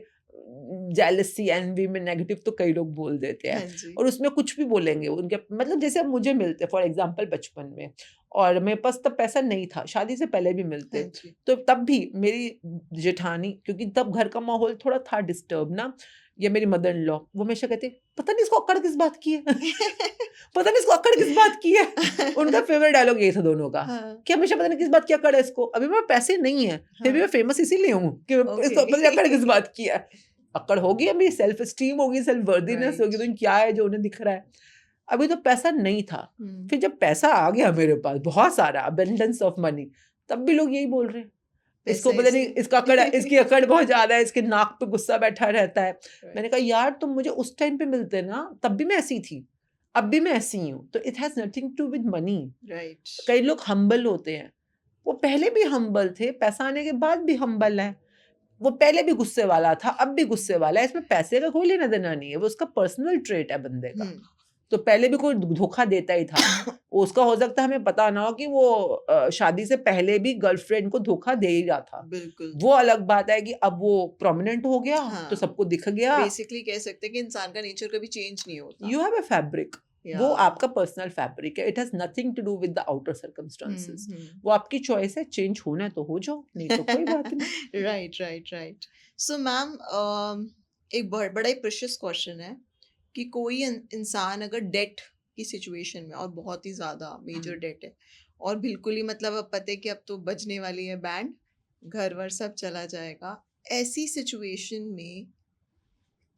जेलसी, एनवी में नेगेटिव तो कई लोग बोल देते हैं हाँ जी। और उसमें कुछ भी बोलेंगे उनके मतलब जैसे अब मुझे मिलते फॉर एग्जांपल बचपन में और मेरे पास तब पैसा नहीं था, शादी से पहले भी हाँ मिलते, जी। तो तब भी मेरी जेठानी क्योंकि तब घर का माहौल थोड़ा था डिस्टर्ब ना, या मेरी मदर इन लॉ वो हमेशा कहती पता नहीं इसको अक्कड़ किस बात की है पता नहीं इसको अक्कड़ किस बात की है। उनका फेवरेट डायलॉग यही था दोनों का हाँ, कि हमेशा पता नहीं किस बात की अक्कड़ है इसको, अभी मेरे पास पैसे नहीं है फिर भी मैं हाँ, फेमस इसीलिए हूँ कि ओके। इसको पता नहीं अक्कड़ किस बात की है। अक्कड़ होगी, अभी सेल्फ एस्टीम होगी, सेल्फ वर्दीनेस राइट। होगी, तो क्या है जो उन्हें दिख रहा है। अभी तो पैसा नहीं था, हुँ, फिर जब पैसा आ गया मेरे पास बहुत सारा अबंडेंस ऑफ मनी, तब भी लोग यही बोल रहे हैं पैसा इसको पता नहीं इसी इसका अकड़ इसकी अकड़ बहुत ज्यादा है, इसके नाक पे गुस्सा बैठा रहता है। मैंने राइट, कहा यार तुम मुझे उस टाइम पे मिलते ना तब भी मैं ऐसी थी, अब भी मैं ऐसी ही हूँ, तो it has nothing to with money. Right. कई लोग हम्बल होते हैं, वो पहले भी हम्बल थे, पैसा आने के बाद भी हम्बल है। वो पहले भी गुस्से वाला था, अब भी गुस्से वाला है, इसमें पैसे का कोई लेना देना नहीं है, वो उसका पर्सनल ट्रेट है बंदे का। हुँ, तो पहले भी कोई धोखा देता ही था। उसका हो सकता है हमें पता ना हो कि वो शादी से पहले भी गर्लफ्रेंड को धोखा दे ही रहा था। बिल्कुल। वो अलग बात है कि अब वो प्रोमिनेंट हो गया, तो हाँ, सबको दिख गया। बेसिकली कह सकते हैं कि इंसान का नेचर कभी चेंज नहीं होता। यू हैव अ फैब्रिक, वो या आपका पर्सनल फैब्रिक है। It has nothing to do with the outer hmm, circumstances. Hmm. वो आपकी चॉइस है, चेंज होना है तो हो जाओ, नहीं तो कोई बात नहीं। Right, right, right. So ma'am एक बड़ा ही प्रेशियस क्वेश्चन है कि कोई इंसान अगर डेट की सिचुएशन में और बहुत ही ज़्यादा मेजर हुँ। डेट है और बिल्कुल ही मतलब अब पता है कि अब तो बजने वाली है बैंड, घर-वर सब चला जाएगा। ऐसी सिचुएशन में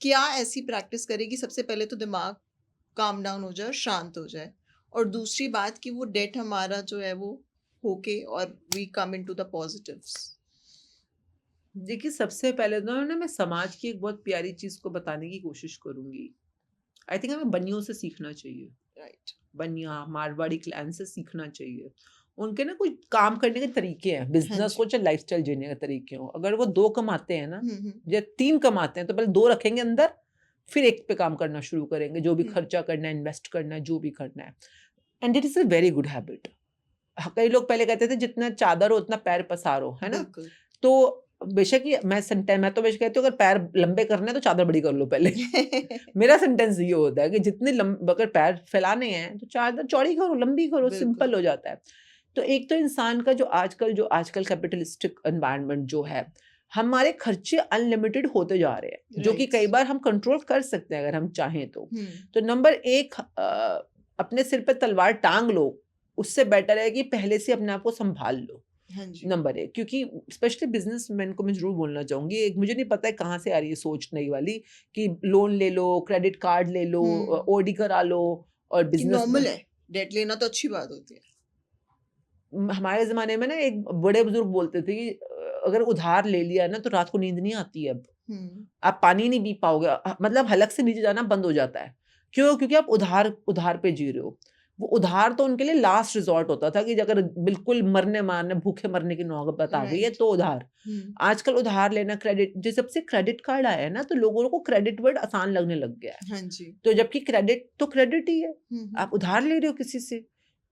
क्या ऐसी प्रैक्टिस करे कि सबसे पहले तो दिमाग काम डाउन हो जाए और शांत हो जाए और दूसरी बात कि वो डेट हमारा जो है वो होके और we come into the positives. देखिए, सबसे पहले तो ना मैं समाज की एक बहुत प्यारी चीज़ को बताने की कोशिश करूँगी। आई थिंक हमें बनियों से सीखना चाहिए। राइट। बनिया, मारवाड़ी क्लैन से सीखना चाहिए। उनके ना कुछ काम करने के तरीके हैं, हाँ बिज़नेस हो जी। चाहे लाइफ़स्टाइल जीने के तरीके हों। अगर वो 2 कमाते हैं ना हुँ, हुँ। या 3 कमाते हैं, तो पहले 2 रखेंगे अंदर, फिर 1 पे काम करना शुरू करेंगे, जो भी हुँ, खर्चा करना है, इन्वेस्ट करना है, जो भी करना है। And it is a very good habit. कई लोग पहले कहते थे जितना चादर हो उतना पैर पसारो, है ना? बिल्कुल। तो बेशक ही मैं तो बेशक कहती हूँ अगर पैर लंबे करने हैं तो चादर बड़ी कर लो पहले। मेरा सेंटेंस ये होता है कि जितने अगर पैर फैलाने हैं तो चादर चौड़ी करो, लंबी करो, बिल्कुल। सिंपल हो जाता है। तो एक तो इंसान का जो आजकल कैपिटलिस्टिक एनवायरनमेंट जो है, हमारे खर्चे अनलिमिटेड होते जा रहे हैं, जो कि राइट। कई बार हम कंट्रोल कर सकते हैं अगर हम चाहें तो। हुँ, तो नंबर 1 अपने सिर पे तलवार टाँग लो, उससे बेटर है कि पहले से अपने आप को सँभाल लो। हाँ जी। नंबर 1 क्योंकि स्पेशली बिज़नेसमैन को मैं ज़रूर बोलना चाहूँगी, एक मुझे नहीं पता है कहाँ से आ रही है सोच नई वाली कि लोन ले लो, क्रेडिट कार्ड ले लो, हुँ, ओडी करा लो और कि बिज़नेस नॉर्मल है, डेट लेना तो अच्छी बात होती है। हमारे ज़माने में ना एक बड़े बुज़ुर्ग बोलते थे कि अगर उधार ले लिया ना तो रात को नींद नहीं आती है अब। हुँ, आप पानी नहीं पी पाओगे मतलब हलक से नीचे जाना बंद हो जाता है। क्यों? क्योंकि आप उधार उधार पे जी रहे हो। वो उधार तो उनके लिए लास्ट रिसॉर्ट होता था कि अगर बिल्कुल मरने-मारने, भूखे मरने की नौबत आ गई है राइट। तो उधार। हुँ, आजकल उधार लेना क्रेडिट जब से क्रेडिट कार्ड आया है ना तो लोगों को क्रेडिट वर्ड आसान लगने लग गया है। हाँ जी। तो जबकि क्रेडिट तो क्रेडिट ही है। हुँ, हुँ, आप उधार ले रहे हो किसी से।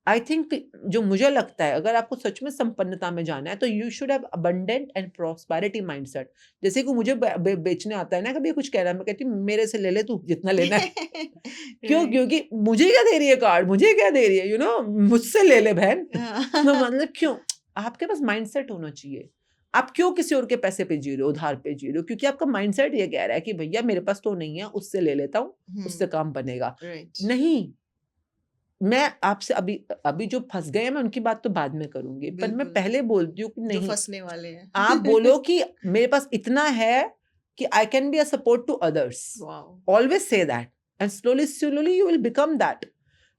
आई थिंक जो मुझे लगता है, अगर आपको सच में संपन्नता में जाना है तो you should have abundant and prosperity mindset. जैसे कि मुझे बेचने आता है ना, कभी कुछ कह रहा है, मैं कहती हूँ मेरे से ले ले तू जितना लेना है। क्यों? राइट। क्योंकि मुझे क्या दे रही है कार्ड, मुझे क्या दे रही है, मुझसे ले ले बहन। तो हाँ। मतलब क्यों? आपके पास माइंडसेट होना चाहिए। आप क्यों किसी और के पैसे पे जी रहे हो, उधार पे जी रहे हो? क्योंकि आपका माइंडसेट ये कह रहा है कि भैया मेरे पास तो नहीं है, उससे ले लेता हूँ, उससे काम बनेगा। राइट। नहीं, मैं आपसे अभी अभी जो फँस गए हैं मैं उनकी बात तो बाद में करूँगी, पर मैं बिल्कुल, पहले बोलती हूँ कि जो नहीं, फँसने वाले हैं। आप बोलो कि मेरे पास इतना है कि I can be a support to others. Wow! Always say that and slowly you will become that,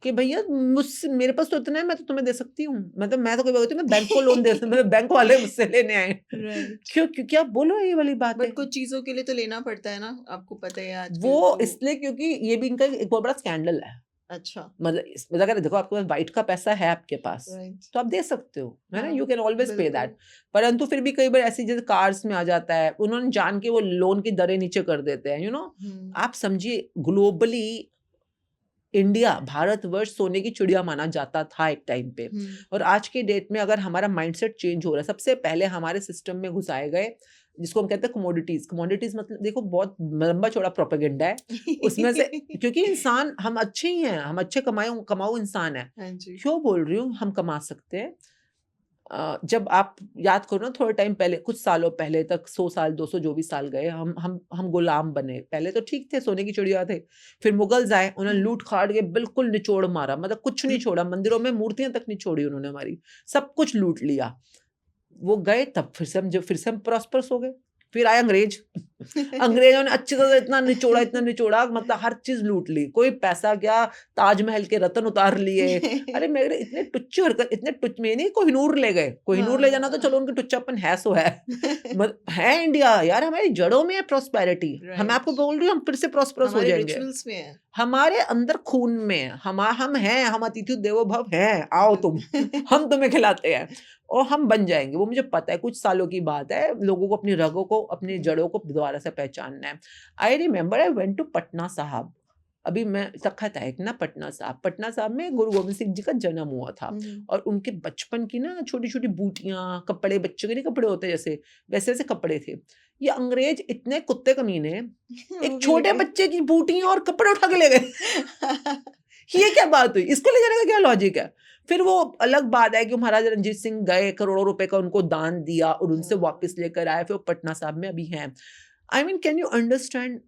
कि भैया मुझसे मेरे पास तो इतना है, मैं तो तुम्हें दे सकती हूँ। मतलब मैं तो कभी बोलती हूँ मैं बैंक को लोन दे मतलब बैंक वाले मुझसे लेने आए। राइट। क्यों? क्योंकि आप बोलो ये वाली बातें। बट कुछ चीज़ों के लिए तो लेना पड़ता है ना, आपको पता ही है वो आजकल तो। इसलिए क्योंकि ये भी इनका एक बहुत बड़ा स्कैंडल है। अच्छा। मतलब अगर देखो आपके पास व्हाइट का पैसा है आपके पास, राइट। तो आप दे सकते हो, है ना? हाँ, यू कैन ऑलवेज़ पे बिल्कुल। दैट। परंतु फिर भी कई बार ऐसी जैसे कार्स में आ जाता है, उन्होंने जान के वो लोन की दरें नीचे कर देते हैं, हुँ, आप समझिए ग्लोबली इंडिया, भारतवर्ष सोने की चिड़िया माना जाता था एक टाइम पे, हुँ। और आज के डेट में अगर हमारा माइंडसेट चेंज हो रहा है, सबसे पहले हमारे सिस्टम में घुसाए गए जिसको हम कहते हैं कमोडिटीज़। कमोडिटीज़ मतलब देखो बहुत लंबा चौड़ा प्रोपेगेंडा है। उसमें से क्योंकि इंसान हम अच्छे ही हैं, हम अच्छे कमाऊ कमाऊ इंसान हैं। हाँ जी। क्यों बोल रही हूँ हम कमा सकते हैं? जब आप याद करो ना थोड़े टाइम पहले, कुछ सालों पहले तक 100 साल, 200 जो भी साल गए, हम गुलाम बने। पहले तो ठीक थे, सोने की चिड़िया थे। फिर मुगल्स आए, उन्होंने लूट-खाट के बिल्कुल निचोड़ मारा, मतलब कुछ नहीं छोड़ा, मंदिरों में मूर्तियाँ तक नहीं छोड़ी उन्होंने हमारी, सब कुछ लूट लिया। वो गए तब फिर से हम प्रॉस्पर्स हो गए। फिर आए अंग्रेज। अंग्रेजों ने अच्छी तरह इतना निचोड़ा मतलब हर चीज़ लूट ली। कोई पैसा क्या, ताजमहल के रत्न उतार लिए। अरे मेरे इतने टुच्चे हरकत, इतने टुच में नहीं, कोहिनूर ले गए। कोहिनूर ले जाना तो हाँ। चलो उनके टुच्चापन है सो है। है इंडिया यार, हमारी जड़ों में है प्रॉस्पेरिटी। मैं राइट। आपको बोल रही हूँ हम फिर से प्रॉस्परस हो हमारे जाएँगे। रिचुअल्स में है। हमारे अंदर खून में है। हम हैं, हम अतिथि देवो भव हैं, आओ तुम। बिल्कुल। हम तुम्हें खिलाते हैं और हम बन जाएँगे। वो मुझे पता है, कुछ सालों की बात है। लोगों को अपनी रगों को, अपनी हुँ, जड़ों को दोबारा से पहचानना है। I remember I went to Patna Sahib. अभी मैं तख़्त है एक ना पटना साहिब। पटना साहिब में गुरु गोबिंद सिंह जी का जन्म हुआ था, हुँ, हुँ। और उनके बचपन की ना छोटी-छोटी बूटियाँ, कपड़े, बच्चों के नहीं कपड़े होते जैसे, वैसे-वैसे कपड़े थे। ये अंग्रेज इतने कुत्ते कमीने, वो एक भी छोटे लगे। बच्चे की बूटियाँ और कपड़े उठा के ले गए। ये क्या बात हुई? इसको ले जाने का क्या लॉजिक है? फिर वो अलग बात है कि महाराजा रंजीत सिंह गए, करोड़ों रुपए का उनको दान दिया और उनसे हाँ। वापस लेकर आए, फिर वो पटना साहिब में अभी हैं। I mean can you understand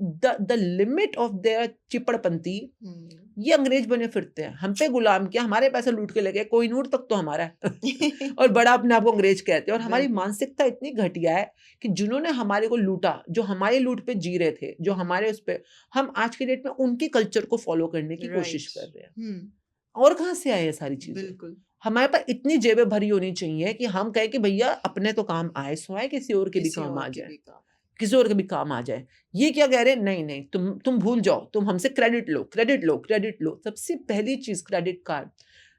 the limit of their चिपड़पंती? हुँ। ये अंग्रेज बने फिरते हैं, हम पे गुलाम किया, हमारे पैसे लूट के ले गए, कोहिनूर तक तो हमारा है। और बड़ा अपने आप को अंग्रेज कहते हैं, और हमारी बिल्कुल। मानसिकता इतनी घटिया है कि जिन्होंने हमारे को लूटा, जो हमारी लूट पे जी रहे थे, जो हुँ, हमारे उस पे, हम आज की डेट में उनके कल्चर को फॉलो करने की कोशिश राइट। कर रहे हैं। हुँ, और कहाँ से आए ये सारी चीज़ें? बिल्कुल। हमारे पास इतनी जेबें भरी होनी चाहिए कि हम कहें कि भैया अपने तो काम आए सो आए, किसी और के भी किसी काम और आ के जाए। भी काम है। किसी और के भी काम आ जाए। ये क्या कह रहे हैं? नहीं, नहीं, तुम भूल जाओ, तुम हमसे क्रेडिट लो, क्रेडिट लो, क्रेडिट लो। सबसे पहली चीज़ क्रेडिट कार्ड।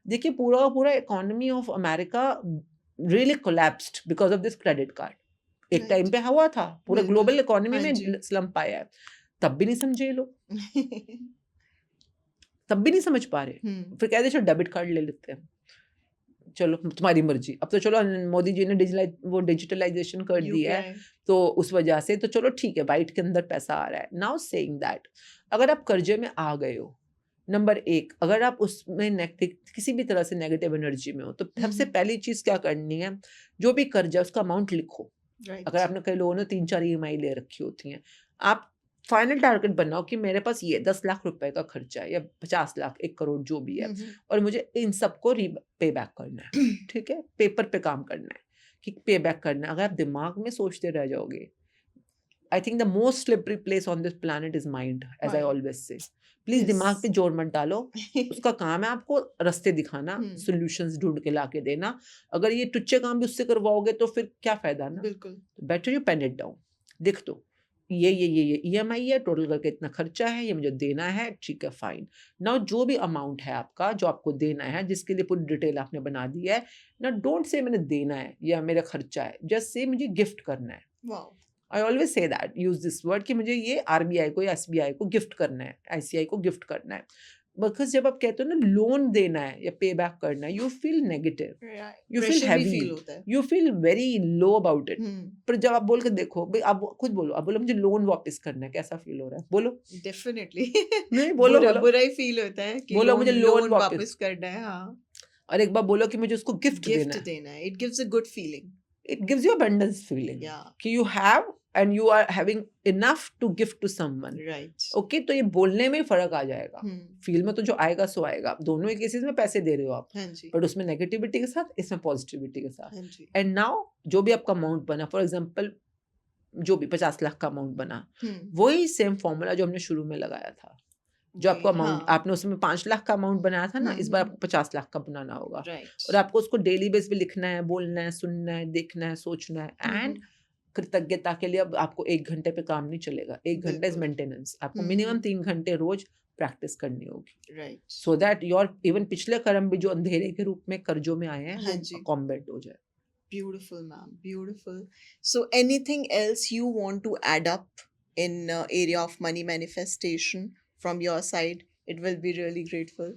देखिए पूरा का पूरा economy of America really collapsed because of this credit card. एक टाइम राइट। पे हुआ था, पूरा बिल्कुल। ग्लोबल इकोनॉमी हाँ में जी। स्लम्प आया है। तब भी नहीं समझे ये लोग, तब भी नहीं समझ पा रहे। हुँ, फिर कह रहे चलो डेबिट कार्ड ले लेते हैं। चलो तुम्हारी मर्ज़ी। अब तो चलो मोदी जी ने वो डिजिटलाइज़ेशन कर दिया है, यूपीआई। तो उस वजह से तो चलो ठीक है, व्हाइट के अंदर पैसा आ रहा है। नाउ सेइंग दैट अगर आप कर्ज़े में आ गए हो, नंबर 1 अगर आप उसमें किसी भी तरह से नेगेटिव एनर्जी में हो, तो हुँ, सबसे हुँ। पहली चीज़ क्या करनी है, जो भी कर्ज़ा है उसका अमाउंट लिखो। अगर राइट। आपने कई लोगों ने 3-4 ईएमआई ले रखी होती हैं, आप फाइनल टारगेट बनाओ कि मेरे पास ये 10 लाख रुपए का खर्चा है या 50 लाख, 1 करोड़ जो भी है, हुँ, हुँ। और मुझे इन सबको पे बैक करना है। ठीक है? पेपर पे काम करना है कि पे बैक करना है। अगर आप दिमाग में सोचते रह जाओगे, I think the most slippery place on this planet is mind, as I mind. Always say. Please yes. दिमाग पे जोर मत डालो। उसका काम है आपको रास्ते दिखाना, हुँ, सॉल्यूशंस ढूँढ के ला के देना। अगर ये टुच्चे काम भी उससे करवाओगे तो फिर क्या फ़ायदा ना? बिल्कुल। Better you pen it down. लिख दो। ये ईएमआई है, टोटल करके इतना खर्चा है, ये मुझे देना है, ठीक है फाइन। नाउ जो भी अमाउंट है आपका, जो आपको देना है, जिसके लिए पूरी डिटेल आपने बना दी है, नाउ डोंट से मैंने देना है या मेरा खर्चा है, जस्ट से मुझे गिफ्ट करना है। Wow! I always say that, use this word कि मुझे ये आरबीआई को या एसबीआई को गिफ्ट करना है, आईसीआई को गिफ्ट करना है। बिकॉज जब आप कहते हो ना लोन देना है या पे बैक करना है, you feel negative, you feel pressure भी हैवी, फील होता है। You feel very low about it. Hmm, पर जब आप बोल के देखो भाई, आप खुद बोलो, आप बोलो मुझे लोन वापस करना है, कैसा फील हो रहा है, बोलो। डेफिनेटली नहीं, बोलो बुरा बोलो बुरा ही फील होता है कि बोलो मुझे लोन लोन वापस। वापस करना है। हाँ, और एक बार बोलो कि मुझे उसको गिफ्ट देना गिफ्ट है, देना है, it gives a good feeling. it gives you abundance feeling या कि you have and you are having enough to give to someone. Right. Okay, तो ये बोलने में ही फर्क आ जाएगा। हम्म, फील में तो जो आएगा सो आएगा, दोनों ही केसेस में पैसे दे रहे हो आप, हाँ जी, बट उसमें नेगेटिविटी के साथ, इसमें पॉजिटिविटी के साथ। हाँ जी। एंड नाउ जो भी आपका अमाउंट बना, फॉर एग्जांपल जो भी 50 लाख का अमाउंट बना, वही सेम फॉर्मूला जो हमने शुरू में लगाया था, जो आपको अमाउंट हाँ, आपने उसमें 5 लाख का अमाउंट बनाया था ना, इस बार आपको 50 लाख का बनाना होगा। राइट। और आपको उसको डेली बेस पे लिखना है, बोलना है, सुनना है, देखना है, सोचना है। एंड कृतज्ञता के लिए अब आपको 1 घंटे पे काम नहीं चलेगा, 1 घंटा इज बिल्कुल। मेंटेनेंस, आपको मिनिमम 3 घंटे रोज प्रैक्टिस करनी होगी, right. So that your even पिछले कर्म भी जो अंधेरे के रूप में कर्जों में आए हैं हाँ वो जी। कॉम्बैट हो जाए। Beautiful, ma'am. Beautiful. So, anything else you want to add up in area of money manifestation from your side? It will be really grateful.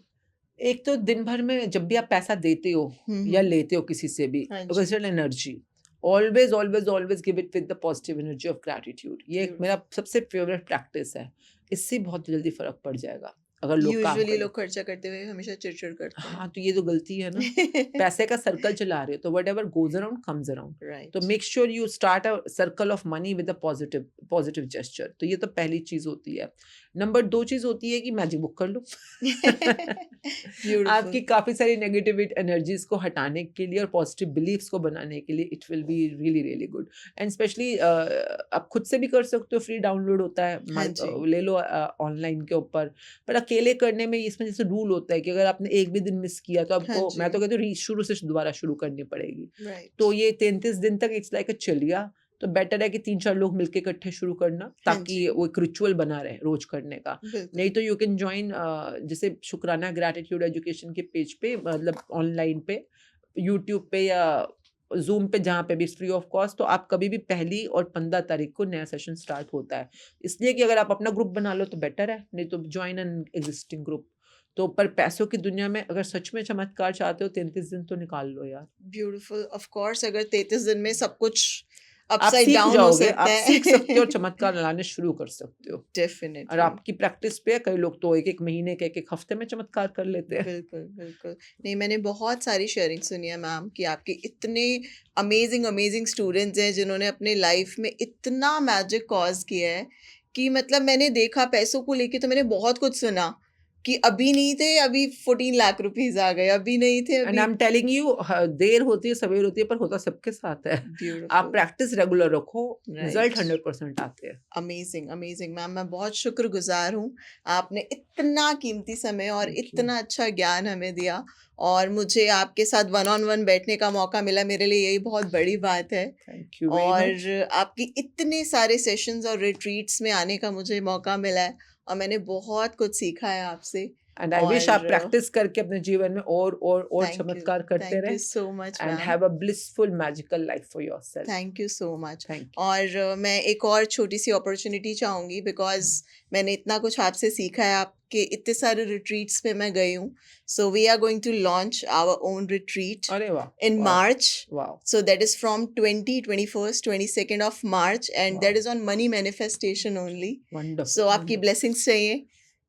एक तो दिन भर में जब भी आप पैसा देते हो या लेते हो किसी से भी, हाँ जी। Consider energy, always always always give it with the positive energy of gratitude. ये एक मेरा सबसे फेवरेट प्रैक्टिस है, इससे बहुत जल्दी फर्क पड़ जाएगा अगर लोग काम यूजुअली करें। लोग खर्चा करते हुए हमेशा चिड़चिड़ करते हाँ, तो ये तो गलती है ना, पैसे का सर्कल चला रहे हो तो whatever goes around comes around, right. तो make sure you start a circle of money with a positive positive gesture. तो ये तो पहली चीज होती है। नंबर 2 चीज होती है कि मैजिक बुक कर लो। Beautiful. आपकी काफी सारी नेगेटिव एनर्जीज को हटाने के लिए और पॉजिटिव बिलीव्स को बनाने के लिए it will be really really good. And specially आप खुद से भी कर सकते हो, फ्री डाउनलोड होता है, हाँ जी। ले लो ऑनलाइन के ऊपर। पर अकेले करने में इसमें जैसे रूल होता है कि अगर आपने एक भी दिन मिस किया तो आपको, हाँ मैं तो जी। कहती हूँ शुरू से दोबारा शुरू करनी पड़ेगी। राइट। तो ये 33 दिन तक इट्स लाइक अ चलिया, तो बेटर है कि 3-4 लोग मिलके इकट्ठे शुरू करना, हाँ ताकि जी। वो एक रिचुअल बना रहे रोज करने का। नहीं बिल्कुल। तो यू कैन ज्वाइन जैसे शुक्राना ग्रैटिट्यूड एजुकेशन के पेज पे, मतलब ऑनलाइन पे, यूट्यूब पे या जूम पे, जहाँ पे भी फ्री ऑफ कॉस्ट। तो आप कभी भी 1 और 15 तारीख को नया सेशन स्टार्ट होता है, इसलिए कि अगर आप अपना ग्रुप बना लो तो बेटर है, नहीं तो ज्वाइन एन एग्जिस्टिंग ग्रुप। तो पर पैसों की दुनिया में अगर सच में चमत्कार चाहते हो 33 दिन तो निकाल लो यार। ब्यूटीफुल। ऑफ कोर्स, अगर 33 दिन में सब कुछ आप अपसाइड सीख डाउन हो जाओगे, सकता आप है। सीख सकते हो और चमत्कार लाने शुरू कर सकते हो। और डेफिनेटली। आपकी प्रैक्टिस पे कई लोग तो 1-1 महीने के 1-1 हफ्ते में चमत्कार कर लेते हैं। बिल्कुल, बिल्कुल। नहीं, मैंने बहुत सारी शेयरिंग सुनी है मैम कि आपके इतने अमेजिंग अमेजिंग स्टूडेंट्स हैं जिन्होंने अपने लाइफ में इतना मैजिक कॉज़ किया है कि मतलब मैंने देखा पैसों को लेके, तो मैंने बहुत कुछ सुना कि अभी नहीं थे, अभी 14 लाख रुपीज़ आ गए, अभी नहीं थे, एंड अभी। आई एम टेलिंग यू, देर होती है सवेर होती है, पर होता सबके साथ है। आप ब्यूटीफुल। प्रैक्टिस रेगुलर रखो, रिजल्ट राइट। 100% आते हैं। अमेजिंग, अमेजिंग मैम, मैं बहुत शुक्रगुज़ार हूँ। आपने इतना कीमती समय और थैंक यू, इतना अच्छा ज्ञान हमें दिया, और मुझे आपके साथ वन ऑन वन बैठने का मौका मिला, मेरे लिए यही बहुत बड़ी बात है। Thank you very much. और आपकी इतने सारे सेशंस और रिट्रीट्स में आने का मुझे मौका मिला है, और मैंने बहुत कुछ सीखा है आपसे। एंड आई विश आप और प्रैक्टिस करके अपने जीवन में और चमत्कार करते थैंक यू रहें, सो much and ma'am. Have a blissful magical life for yourself. Thank you so much. Thank you. और मैं एक और छोटी सी अपॉर्चुनिटी चाहूँगी, बिकॉज मैंने इतना कुछ आपसे सीखा है, आपके इतने सारे रिट्रीट्स पे मैं गई हूँ। So we are going to launch our own retreat अरे वाह, in वाह, March. वाह, So that is from 20, 21st, 22nd of March, and वाह, that is on money manifestation only. Wonderful, So आपकी वंडरफुल। blessings चाहिए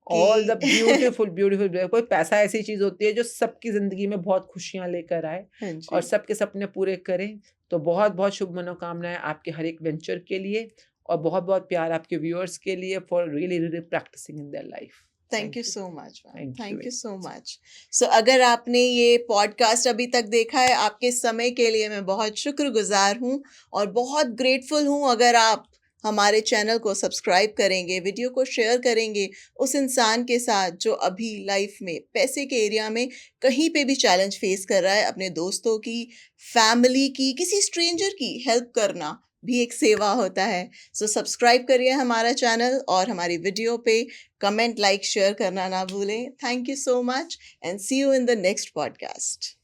ऑल द कि ब्यूटीफुल ब्यूटीफुल। कोई पैसा ऐसी चीज होती है जो सबकी जिंदगी में बहुत खुशियां लेकर आए हाँ और जी। सबके सपने पूरे करें। तो बहुत बहुत शुभ मनोकामनाएं आपके हर एक वेंचर के लिए, और बहुत बहुत प्यार आपके व्यूअर्स के लिए for really really practicing in their life. Thank you so much ma'am, thank you thank you very so much. Much. So अगर आपने ये पॉडकास्ट अभी तक देखा है, आपके समय के लिए मैं बहुत शुक्रगुजार हूँ, और बहुत ग्रेटफुल हूँ अगर आप हमारे चैनल को सब्सक्राइब करेंगे, वीडियो को शेयर करेंगे उस इंसान के साथ जो अभी लाइफ में पैसे के एरिया में कहीं पे भी चैलेंज फेस कर रहा है। अपने दोस्तों की, फैमिली की, किसी स्ट्रेंजर की हेल्प करना भी एक सेवा होता है। सो सब्सक्राइब करिए हमारा चैनल, और हमारी वीडियो पे कमेंट, लाइक, शेयर करना ना भूलें। Thank you so much, and see you in the next podcast.